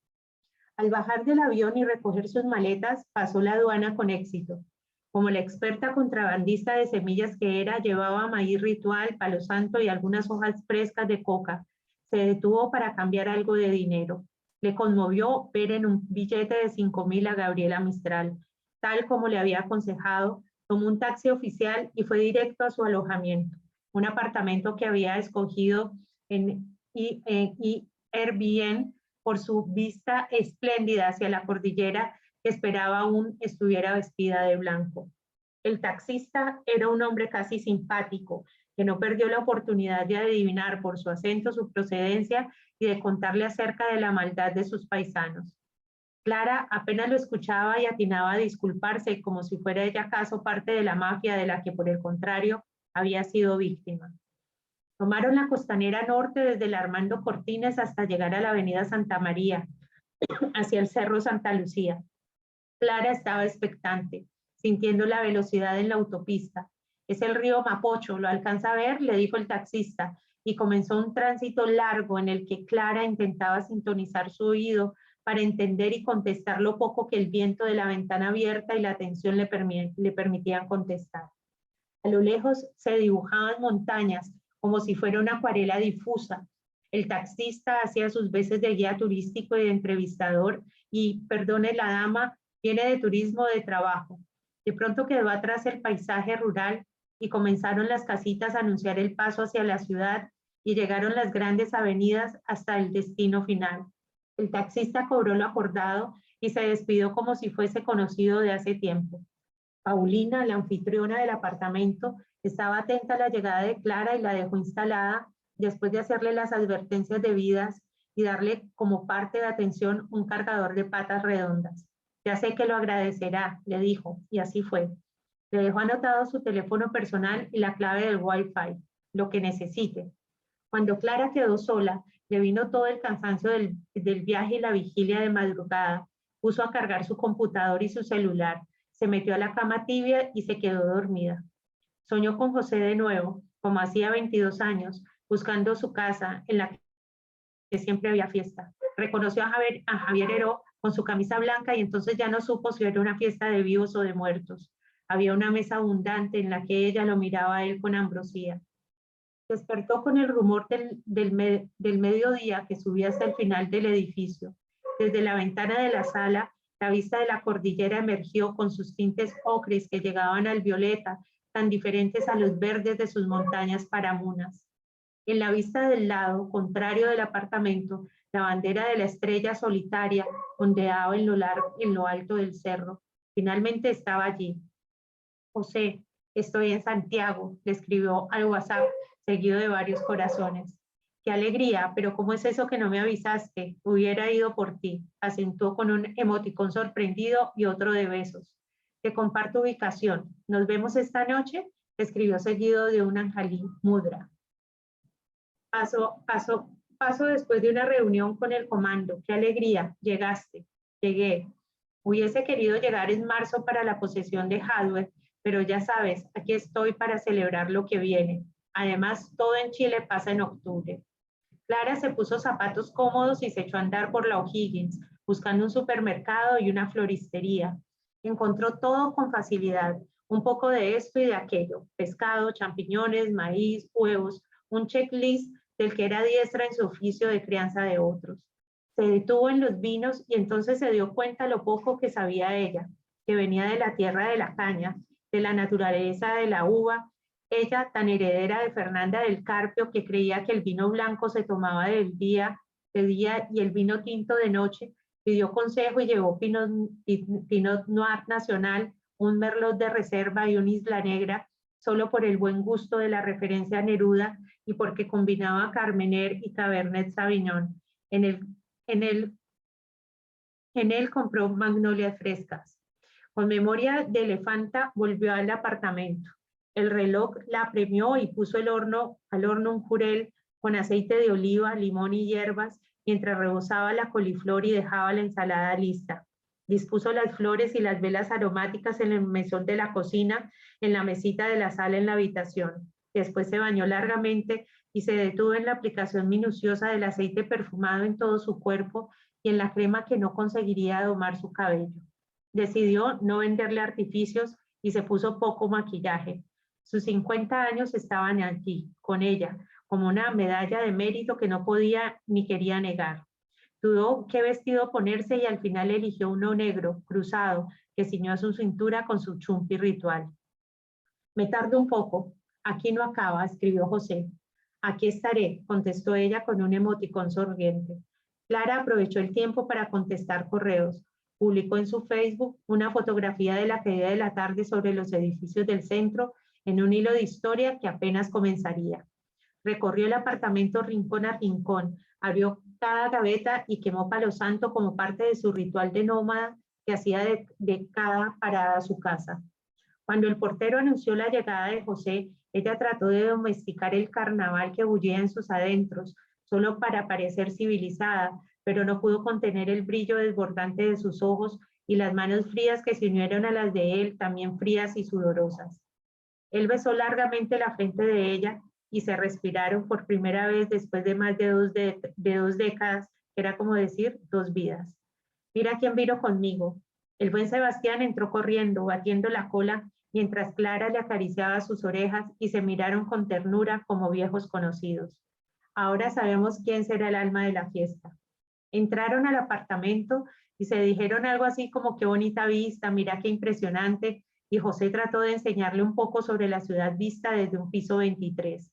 Al bajar del avión y recoger sus maletas, pasó la aduana con éxito. Como la experta contrabandista de semillas que era, llevaba maíz ritual, palo santo y algunas hojas frescas de coca. Se detuvo para cambiar algo de dinero. Le conmovió ver en un billete de 5.000 a Gabriela Mistral. Tal como le había aconsejado, tomó un taxi oficial y fue directo a su alojamiento, un apartamento que había escogido en Airbnb por su vista espléndida hacia la cordillera que esperaba aún estuviera vestida de blanco. El taxista era un hombre casi simpático, que no perdió la oportunidad de adivinar por su acento su procedencia y de contarle acerca de la maldad de sus paisanos. Clara apenas lo escuchaba y atinaba a disculparse como si fuera ella acaso parte de la mafia de la que, por el contrario, había sido víctima. Tomaron la costanera norte desde el Armando Cortines hasta llegar a la avenida Santa María, hacia el Cerro Santa Lucía. Clara estaba expectante, sintiendo la velocidad en la autopista. Es el río Mapocho, ¿lo alcanza a ver?, le dijo el taxista, y comenzó un tránsito largo en el que Clara intentaba sintonizar su oído para entender y contestar lo poco que el viento de la ventana abierta y la tensión le permitían contestar. A lo lejos se dibujaban montañas, como si fuera una acuarela difusa. El taxista hacía sus veces de guía turístico y de entrevistador y, perdone la dama, Viene de turismo o de trabajo. De pronto quedó atrás el paisaje rural y comenzaron las casitas a anunciar el paso hacia la ciudad y llegaron las grandes avenidas hasta el destino final. El taxista cobró lo acordado y se despidió como si fuese conocido de hace tiempo. Paulina, la anfitriona del apartamento, estaba atenta a la llegada de Clara y la dejó instalada después de hacerle las advertencias debidas y darle como parte de atención un cargador de patas redondas. Ya sé que lo agradecerá, le dijo, y así fue. Le dejó anotado su teléfono personal y la clave del Wi-Fi, lo que necesite. Cuando Clara quedó sola, le vino todo el cansancio del viaje y la vigilia de madrugada. Puso a cargar su computador y su celular, se metió a la cama tibia y se quedó dormida. Soñó con José de nuevo, como hacía 22 años, buscando su casa en la que siempre había fiesta. Reconoció a Javier Heró con su camisa blanca y entonces ya no supo si era una fiesta de vivos o de muertos. Había una mesa abundante en la que ella lo miraba a él con ambrosía. Despertó con el rumor del mediodía que subía hasta el final del edificio. Desde la ventana de la sala, la vista de la cordillera emergió con sus tintes ocres que llegaban al violeta, tan diferentes a los verdes de sus montañas paramunas. En la vista del lado contrario del apartamento, la bandera de la estrella solitaria ondeaba en lo alto del cerro. Finalmente estaba allí. José, estoy en Santiago, le escribió al WhatsApp, seguido de varios corazones. Qué alegría, pero ¿cómo es eso que no me avisaste? Hubiera ido por ti, acentuó con un emoticón sorprendido y otro de besos. Te comparto ubicación. ¿Nos vemos esta noche? Escribió seguido de un anjalí mudra. Paso después de una reunión con el comando. Qué alegría, llegaste. Llegué. Hubiese querido llegar en marzo para la posesión de Hadwe, pero ya sabes, aquí estoy para celebrar lo que viene. Además, todo en Chile pasa en octubre. Clara se puso zapatos cómodos y se echó a andar por la O'Higgins, buscando un supermercado y una floristería. Encontró todo con facilidad, un poco de esto y de aquello, pescado, champiñones, maíz, huevos, un checklist del que era diestra en su oficio de crianza de otros. Se detuvo en los vinos y entonces se dio cuenta lo poco que sabía ella, que venía de la tierra de la caña, de la naturaleza de la uva. Ella, tan heredera de Fernanda del Carpio, que creía que el vino blanco se tomaba de día y el vino tinto de noche, pidió consejo y llevó Pinot Noir Nacional, un Merlot de reserva y una Isla Negra, solo por el buen gusto de la referencia a Neruda y porque combinaba Carmener y Cabernet Sauvignon. En él compró magnolias frescas. Con memoria de elefanta volvió al apartamento. El reloj la apremió y puso al horno un jurel con aceite de oliva, limón y hierbas, mientras rebozaba la coliflor y dejaba la ensalada lista. Dispuso las flores y las velas aromáticas en el mesón de la cocina, en la mesita de la sala en la habitación. Después se bañó largamente y se detuvo en la aplicación minuciosa del aceite perfumado en todo su cuerpo y en la crema que no conseguiría domar su cabello. Decidió no venderle artificios y se puso poco maquillaje. Sus 50 años estaban allí, con ella, como una medalla de mérito que no podía ni quería negar. Dudó qué vestido ponerse y al final eligió uno negro, cruzado, que ciñó a su cintura con su chumpi ritual. Me tardo un poco. Aquí no acaba, escribió José. Aquí estaré, contestó ella con un emoticón sonriente. Clara aprovechó el tiempo para contestar correos. Publicó en su Facebook una fotografía de la caída de la tarde sobre los edificios del centro en un hilo de historia que apenas comenzaría. Recorrió el apartamento rincón a rincón, abrió cada gaveta y quemó palo santo como parte de su ritual de nómada que hacía de cada parada a su casa. Cuando el portero anunció la llegada de José, ella trató de domesticar el carnaval que bullía en sus adentros, solo para parecer civilizada, pero no pudo contener el brillo desbordante de sus ojos y las manos frías que se unieron a las de él, también frías y sudorosas. Él besó largamente la frente de ella y se respiraron por primera vez después de más de dos décadas, que era como decir 2 vidas. Mira quién vino conmigo. El buen Sebastián entró corriendo, batiendo la cola, mientras Clara le acariciaba sus orejas y se miraron con ternura como viejos conocidos. Ahora sabemos quién será el alma de la fiesta. Entraron al apartamento y se dijeron algo así como qué bonita vista, mira qué impresionante, y José trató de enseñarle un poco sobre la ciudad vista desde un piso 23.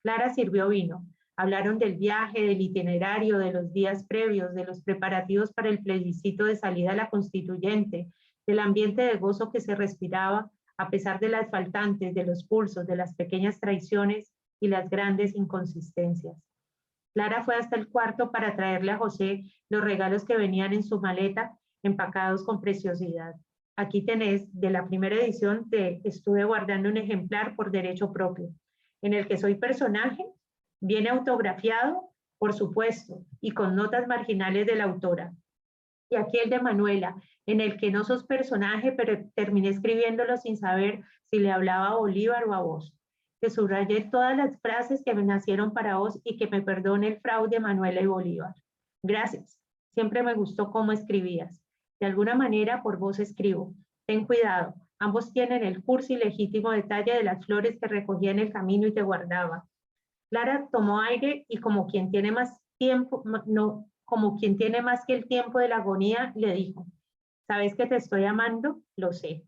Clara sirvió vino. Hablaron del viaje, del itinerario, de los días previos, de los preparativos para el plebiscito de salida a la constituyente, del ambiente de gozo que se respiraba a pesar de las faltantes, de los pulsos, de las pequeñas traiciones y las grandes inconsistencias. Clara fue hasta el cuarto para traerle a José los regalos que venían en su maleta, empacados con preciosidad. Aquí tenés, de la primera edición, te estuve guardando un ejemplar por derecho propio, en el que soy personaje, viene autografiado, por supuesto, y con notas marginales de la autora. Y aquí el de Manuela, en el que no sos personaje, pero terminé escribiéndolo sin saber si le hablaba a Bolívar o a vos. Te subrayé todas las frases que me nacieron para vos y que me perdone el fraude Manuela y Bolívar. Gracias. Siempre me gustó cómo escribías. De alguna manera por vos escribo. Ten cuidado. Ambos tienen el curso y legítimo detalle de las flores que recogía en el camino y te guardaba. Clara tomó aire y como quien tiene más tiempo, no, como quien tiene más que el tiempo de la agonía, le dijo, ¿sabes que te estoy amando? Lo sé.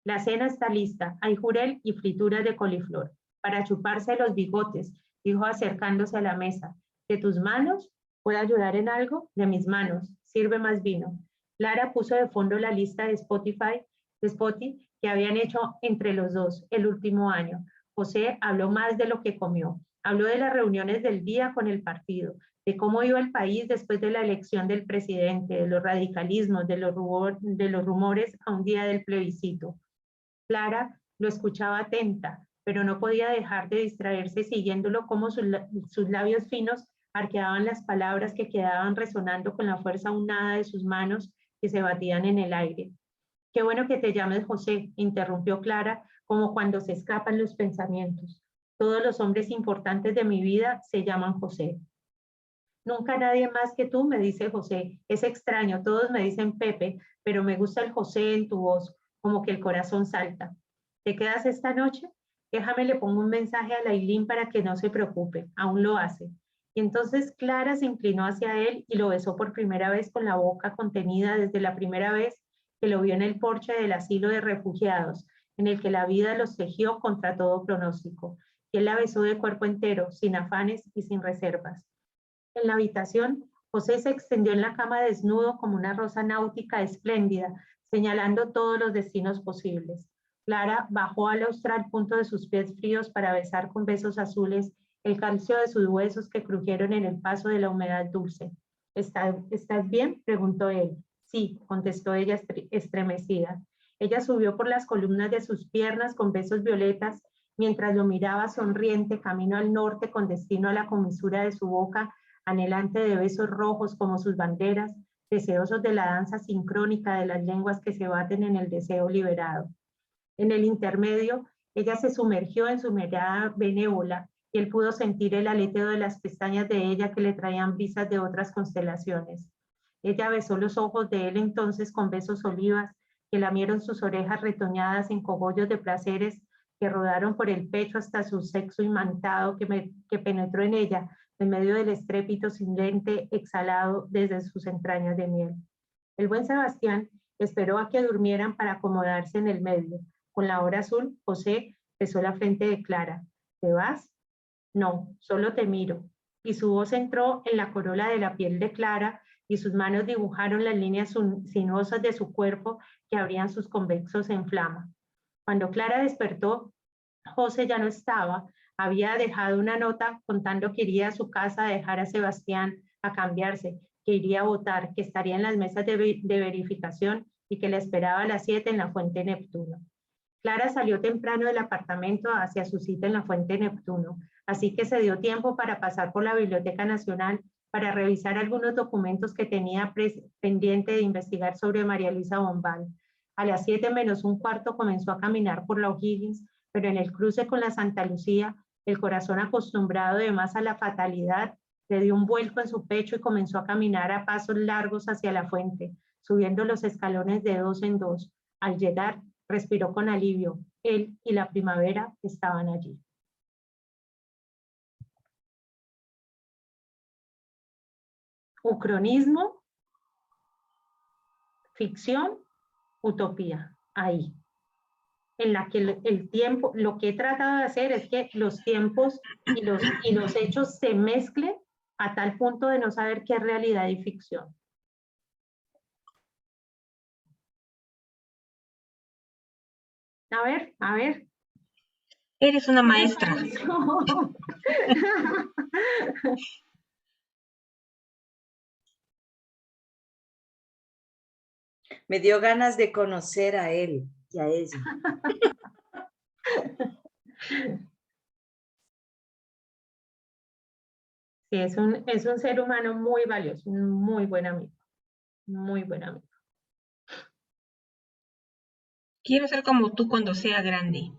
La cena está lista, hay jurel y frituras de coliflor. Para chuparse los bigotes, dijo acercándose a la mesa. ¿De tus manos? ¿Puedo ayudar en algo? De mis manos. Sirve más vino. Clara puso de fondo la lista de Spotify que habían hecho entre los dos el último año. José habló más de lo que comió. Habló de las reuniones del día con el partido, de cómo iba el país después de la elección del presidente, de los radicalismos, de los rumores a un día del plebiscito. Clara lo escuchaba atenta, pero no podía dejar de distraerse siguiéndolo como sus labios finos arqueaban las palabras que quedaban resonando con la fuerza unada de sus manos que se batían en el aire. Qué bueno que te llames José, interrumpió Clara, como cuando se escapan los pensamientos. Todos los hombres importantes de mi vida se llaman José. Nunca nadie más que tú me dice José. Es extraño, todos me dicen Pepe, pero me gusta el José en tu voz, como que el corazón salta. ¿Te quedas esta noche? Déjame le pongo un mensaje a Lailín para que no se preocupe, aún lo hace. Y entonces Clara se inclinó hacia él y lo besó por primera vez con la boca contenida desde la primera vez que lo vio en el porche del asilo de refugiados, en el que la vida los tejió contra todo pronóstico. Y él la besó de cuerpo entero, sin afanes y sin reservas. En la habitación, José se extendió en la cama desnudo como una rosa náutica espléndida, señalando todos los destinos posibles. Clara bajó al austral punto de sus pies fríos para besar con besos azules el calcio de sus huesos que crujieron en el paso de la humedad dulce. ¿Estás bien?, preguntó él. Sí, contestó ella estremecida. Ella subió por las columnas de sus piernas con besos violetas mientras lo miraba sonriente camino al norte con destino a la comisura de su boca, anhelante de besos rojos como sus banderas, deseosos de la danza sincrónica de las lenguas que se baten en el deseo liberado. En el intermedio, ella se sumergió en su mirada benévola y él pudo sentir el aleteo de las pestañas de ella que le traían brisas de otras constelaciones. Ella besó los ojos de él entonces con besos olivas que lamieron sus orejas retoñadas en cogollos de placeres que rodaron por el pecho hasta su sexo imantado que penetró en ella en medio del estrépito silente exhalado desde sus entrañas de miel. El buen Sebastián esperó a que durmieran para acomodarse en el medio. Con la hora azul, José besó la frente de Clara. ¿Te vas? No, solo te miro. Y su voz entró en la corola de la piel de Clara y sus manos dibujaron las líneas sinuosas de su cuerpo que abrían sus convexos en flama. Cuando Clara despertó, José ya no estaba. Había dejado una nota contando que iría a su casa a dejar a Sebastián a cambiarse, que iría a votar, que estaría en las mesas de verificación y que le esperaba a las 7 en la Fuente Neptuno. Clara salió temprano del apartamento hacia su cita en la Fuente Neptuno, así que se dio tiempo para pasar por la Biblioteca Nacional para revisar algunos documentos que tenía pendiente de investigar sobre María Luisa Bombal. A las 7 menos un cuarto comenzó a caminar por la O'Higgins, pero en el cruce con la Santa Lucía, el corazón acostumbrado además a la fatalidad, le dio un vuelco en su pecho y comenzó a caminar a pasos largos hacia la fuente, subiendo los escalones de dos en dos. Al llegar, respiró con alivio. Él y la primavera estaban allí. Ucronismo. ficción, utopía, ahí. En la que el tiempo, lo que he tratado de hacer es que los tiempos y los hechos se mezclen a tal punto de no saber qué es realidad y ficción. A ver, a ver. Eres una maestra. Me dio ganas de conocer a él y a ella. Sí, es un ser humano muy valioso, un muy buen amigo. Muy buen amigo. Quiero ser como tú cuando sea grande.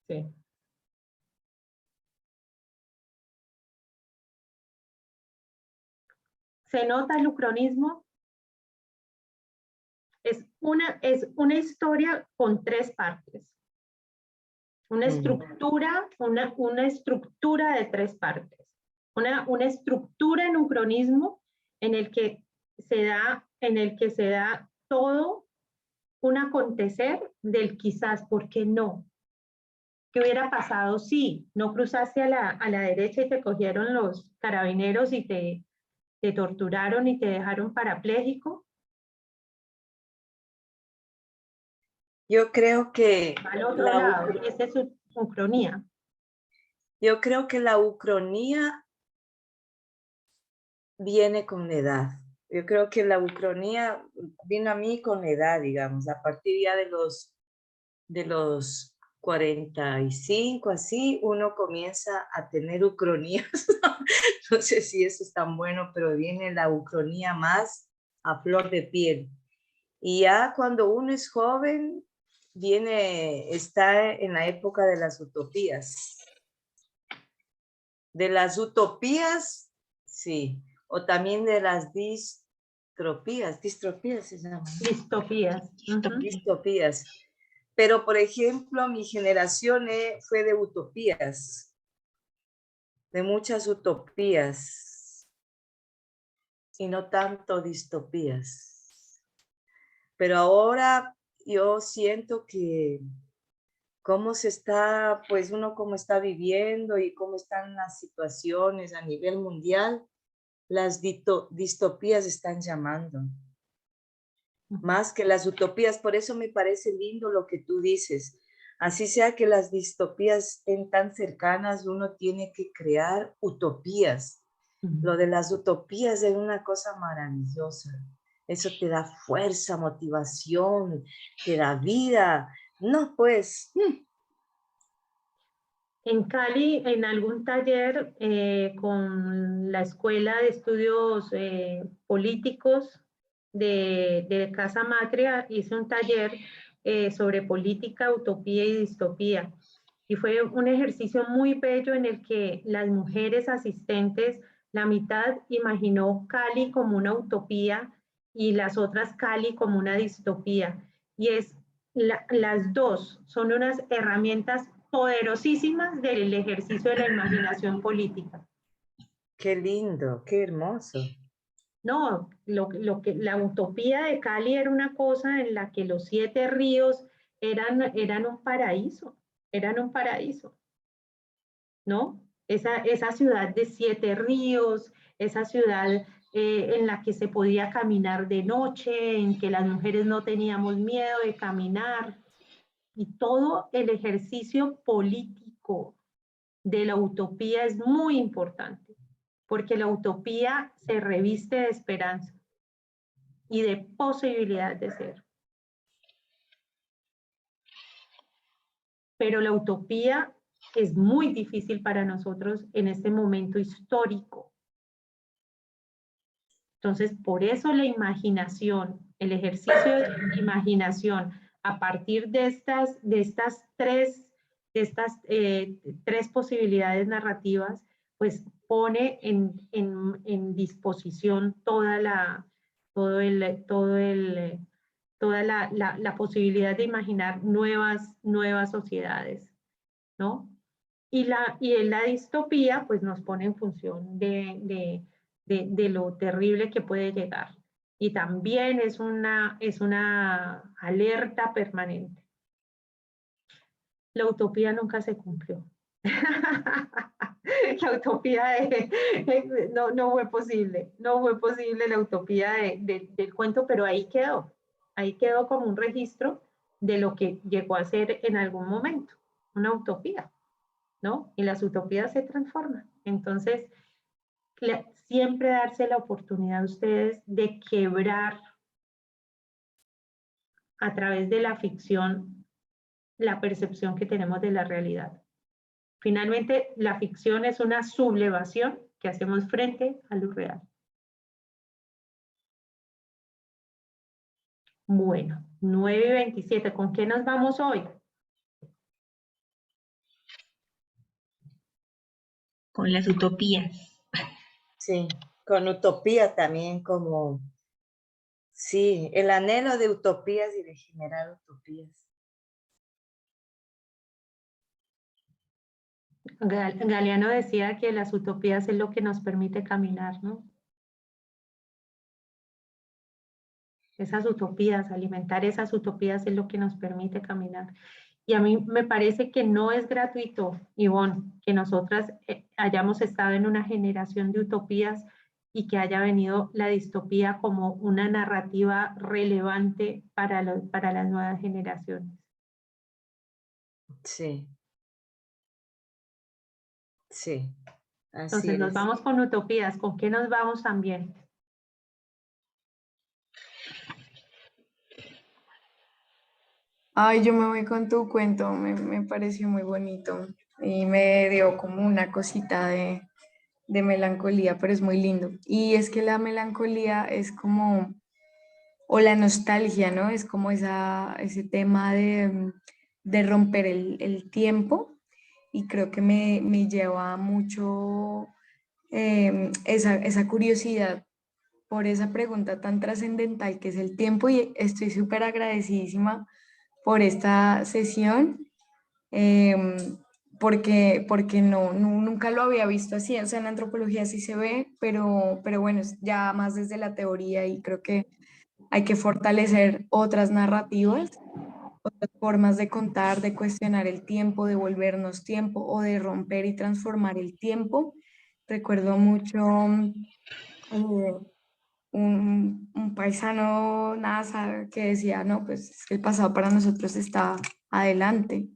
Sí. ¿Se nota el ucronismo? Es una historia con tres partes. Una estructura, una estructura de tres partes. Una estructura en ucronismo en el que se da todo un acontecer del quizás, ¿por qué no? ¿Qué hubiera pasado si no cruzaste a la derecha y te cogieron los carabineros y te torturaron y te dejaron parapléjico? Yo creo que Al otro lado, esa es su ucronía. Yo creo que la ucronía viene con la edad. Yo creo que la ucronía vino a mí con la edad, digamos, a partir ya de los 45, así, uno comienza a tener ucronías. No sé si eso es tan bueno, pero viene la ucronía más a flor de piel. Y ya cuando uno es joven, está en la época de las utopías. De las utopías, sí, o también de las distropías se llaman. Distopías. Distopías. Pero, por ejemplo, mi generación fue de utopías, de muchas utopías, y no tanto distopías. Pero ahora yo siento que cómo se está, pues uno cómo está viviendo y cómo están las situaciones a nivel mundial, las distopías están llamando. Más que las utopías, por eso me parece lindo lo que tú dices. Así sea que las distopías estén tan cercanas, uno tiene que crear utopías. Lo de las utopías es una cosa maravillosa. Eso te da fuerza, motivación, te da vida. No, pues. En Cali, en algún taller con la Escuela de Estudios Políticos de Casa Matria, hice un taller sobre política, utopía y distopía. Y fue un ejercicio muy bello en el que las mujeres asistentes, la mitad imaginó Cali como una utopía y las otras Cali como una distopía. Y las dos son unas herramientas poderosísimas del ejercicio de la imaginación política. Qué lindo, qué hermoso. No, la utopía de Cali era una cosa en la que los 7 ríos eran un paraíso, ¿no? Esa ciudad de 7 ríos, esa ciudad en la que se podía caminar de noche, en que las mujeres no teníamos miedo de caminar, y todo el ejercicio político de la utopía es muy importante, porque la utopía se reviste de esperanza y de posibilidad de ser. Pero la utopía es muy difícil para nosotros en este momento histórico. Entonces, por eso la imaginación, el ejercicio de imaginación a partir de estas tres posibilidades narrativas, pues pone en disposición toda la posibilidad de imaginar nuevas sociedades, ¿no? Y en la distopía, pues nos pone en función de lo terrible que puede llegar. Y también es una alerta permanente. La utopía nunca se cumplió. La utopía no fue posible, no fue posible la utopía del cuento, pero ahí quedó como un registro de lo que llegó a ser en algún momento, una utopía, ¿no? Y las utopías se transforman. Entonces, siempre darse la oportunidad a ustedes de quebrar a través de la ficción la percepción que tenemos de la realidad. Finalmente, la ficción es una sublevación que hacemos frente a lo real. Bueno, 9:27, ¿con qué nos vamos hoy? Con las utopías. Sí, con utopía también como, sí, el anhelo de utopías y de generar utopías. Galeano decía que las utopías es lo que nos permite caminar, ¿no? Esas utopías, alimentar esas utopías es lo que nos permite caminar. Y a mí me parece que no es gratuito, Ivonne, que nosotras hayamos estado en una generación de utopías y que haya venido la distopía como una narrativa relevante para las nuevas generaciones. Sí. Sí, así Entonces nos es. vamos con utopías. ¿Con qué nos vamos también? Ay, yo me voy con tu cuento, me pareció muy bonito y me dio como una cosita de melancolía, pero es muy lindo. Y es que la melancolía es como, o la nostalgia, ¿no? Es como ese tema de romper el tiempo y creo que me lleva mucho esa curiosidad por esa pregunta tan trascendental que es el tiempo y estoy súper agradecidísima por esta sesión, porque nunca lo había visto así, o sea, en antropología sí se ve, pero bueno, es ya más desde la teoría y creo que hay que fortalecer otras narrativas, otras formas de contar, de cuestionar el tiempo, de volvernos tiempo o de romper y transformar el tiempo. Recuerdo mucho un paisano NASA que decía, no, pues es que el pasado para nosotros está adelante.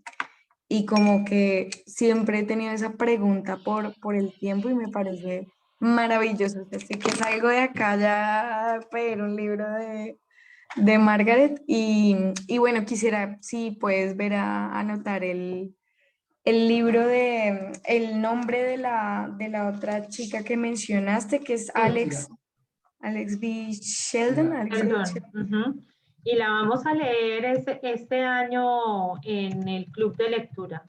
Y como que siempre he tenido esa pregunta por el tiempo y me parece maravilloso. Así que salgo de acá ya a pedir un libro de Margaret y bueno, quisiera, si puedes ver a anotar el libro el nombre de la otra chica que mencionaste, que es Alex B. Sheldon. Perdón. Y la vamos a leer este año en el club de lectura.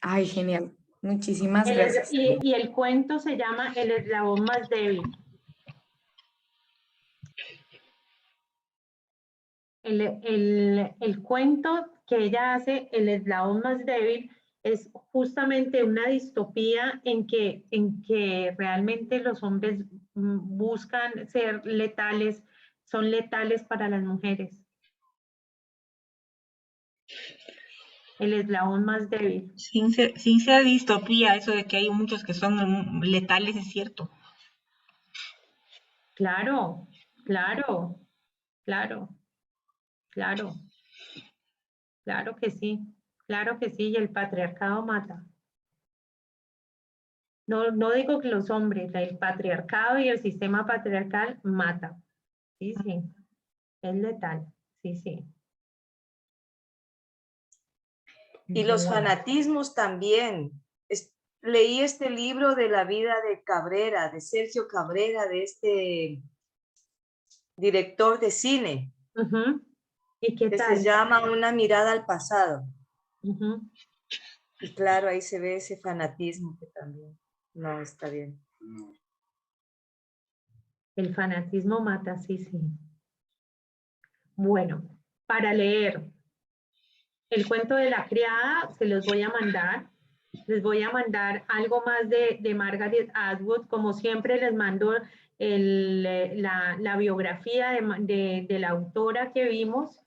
Ay, genial. Muchísimas gracias. Y el cuento se llama El eslabón más débil. El cuento que ella hace, El eslabón más débil, es justamente una distopía en que realmente los hombres buscan ser letales, son letales para las mujeres. El eslabón más débil. Sin ser distopía, eso de que hay muchos que son letales es cierto. Claro, claro, claro, claro, claro que sí, y el patriarcado mata. No digo que los hombres, el patriarcado y el sistema patriarcal mata. Sí, sí, es letal. Sí, sí. Y los Bueno. fanatismos también. Leí este libro de la vida de Cabrera, de Sergio Cabrera, de este director de cine, ¿Y qué que tal? se llama Una mirada al pasado. Uh-huh. Y claro, ahí se ve ese fanatismo que también no está bien. El fanatismo mata, sí, sí. Bueno, para leer el cuento de la criada, se los voy a mandar. Les voy a mandar algo más de Margaret Atwood. Como siempre, les mando la biografía de la autora que vimos.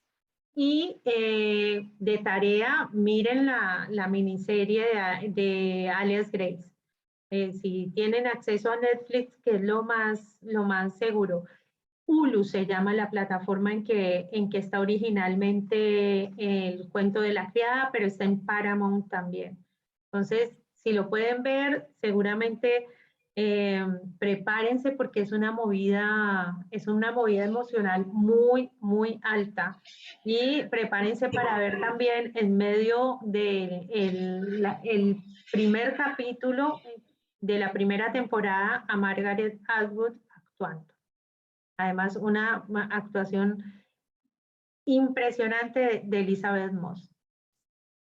Y de tarea, miren la miniserie de Alias Grace. Si tienen acceso a Netflix, que es lo más seguro. Hulu se llama la plataforma en que está originalmente el cuento de la criada, pero está en Paramount también. Entonces, si lo pueden ver, seguramente prepárense porque es una movida emocional muy, muy alta. Y prepárense para ver también en medio del el primer capítulo de la primera temporada a Margaret Atwood actuando. Además, una actuación impresionante de Elizabeth Moss.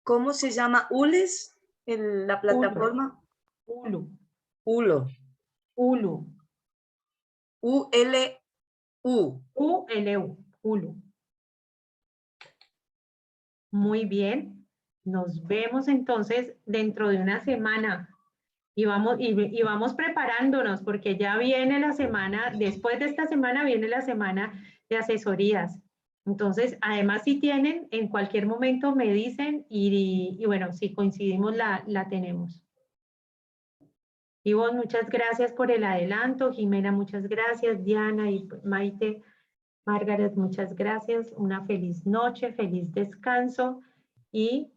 ¿Cómo se llama? ¿Ules? En la plataforma. Hulu. Ulo. Hulu. U-L-U. U-L-U. Hulu. Muy bien. Nos vemos entonces dentro de una semana. Y vamos preparándonos porque ya viene la semana, después de esta semana viene la semana de asesorías. Entonces, además si tienen, en cualquier momento me dicen y bueno, si coincidimos la tenemos. Ivonne, muchas gracias por el adelanto. Jimena, muchas gracias. Diana y Maite, Margaret, muchas gracias. Una feliz noche, feliz descanso y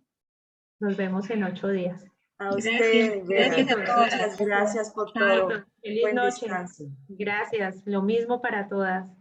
nos vemos en 8 días. A usted, Gracias a todas. muchas gracias por Chao, todo. feliz Buen noche. descanso. Gracias, lo mismo para todas.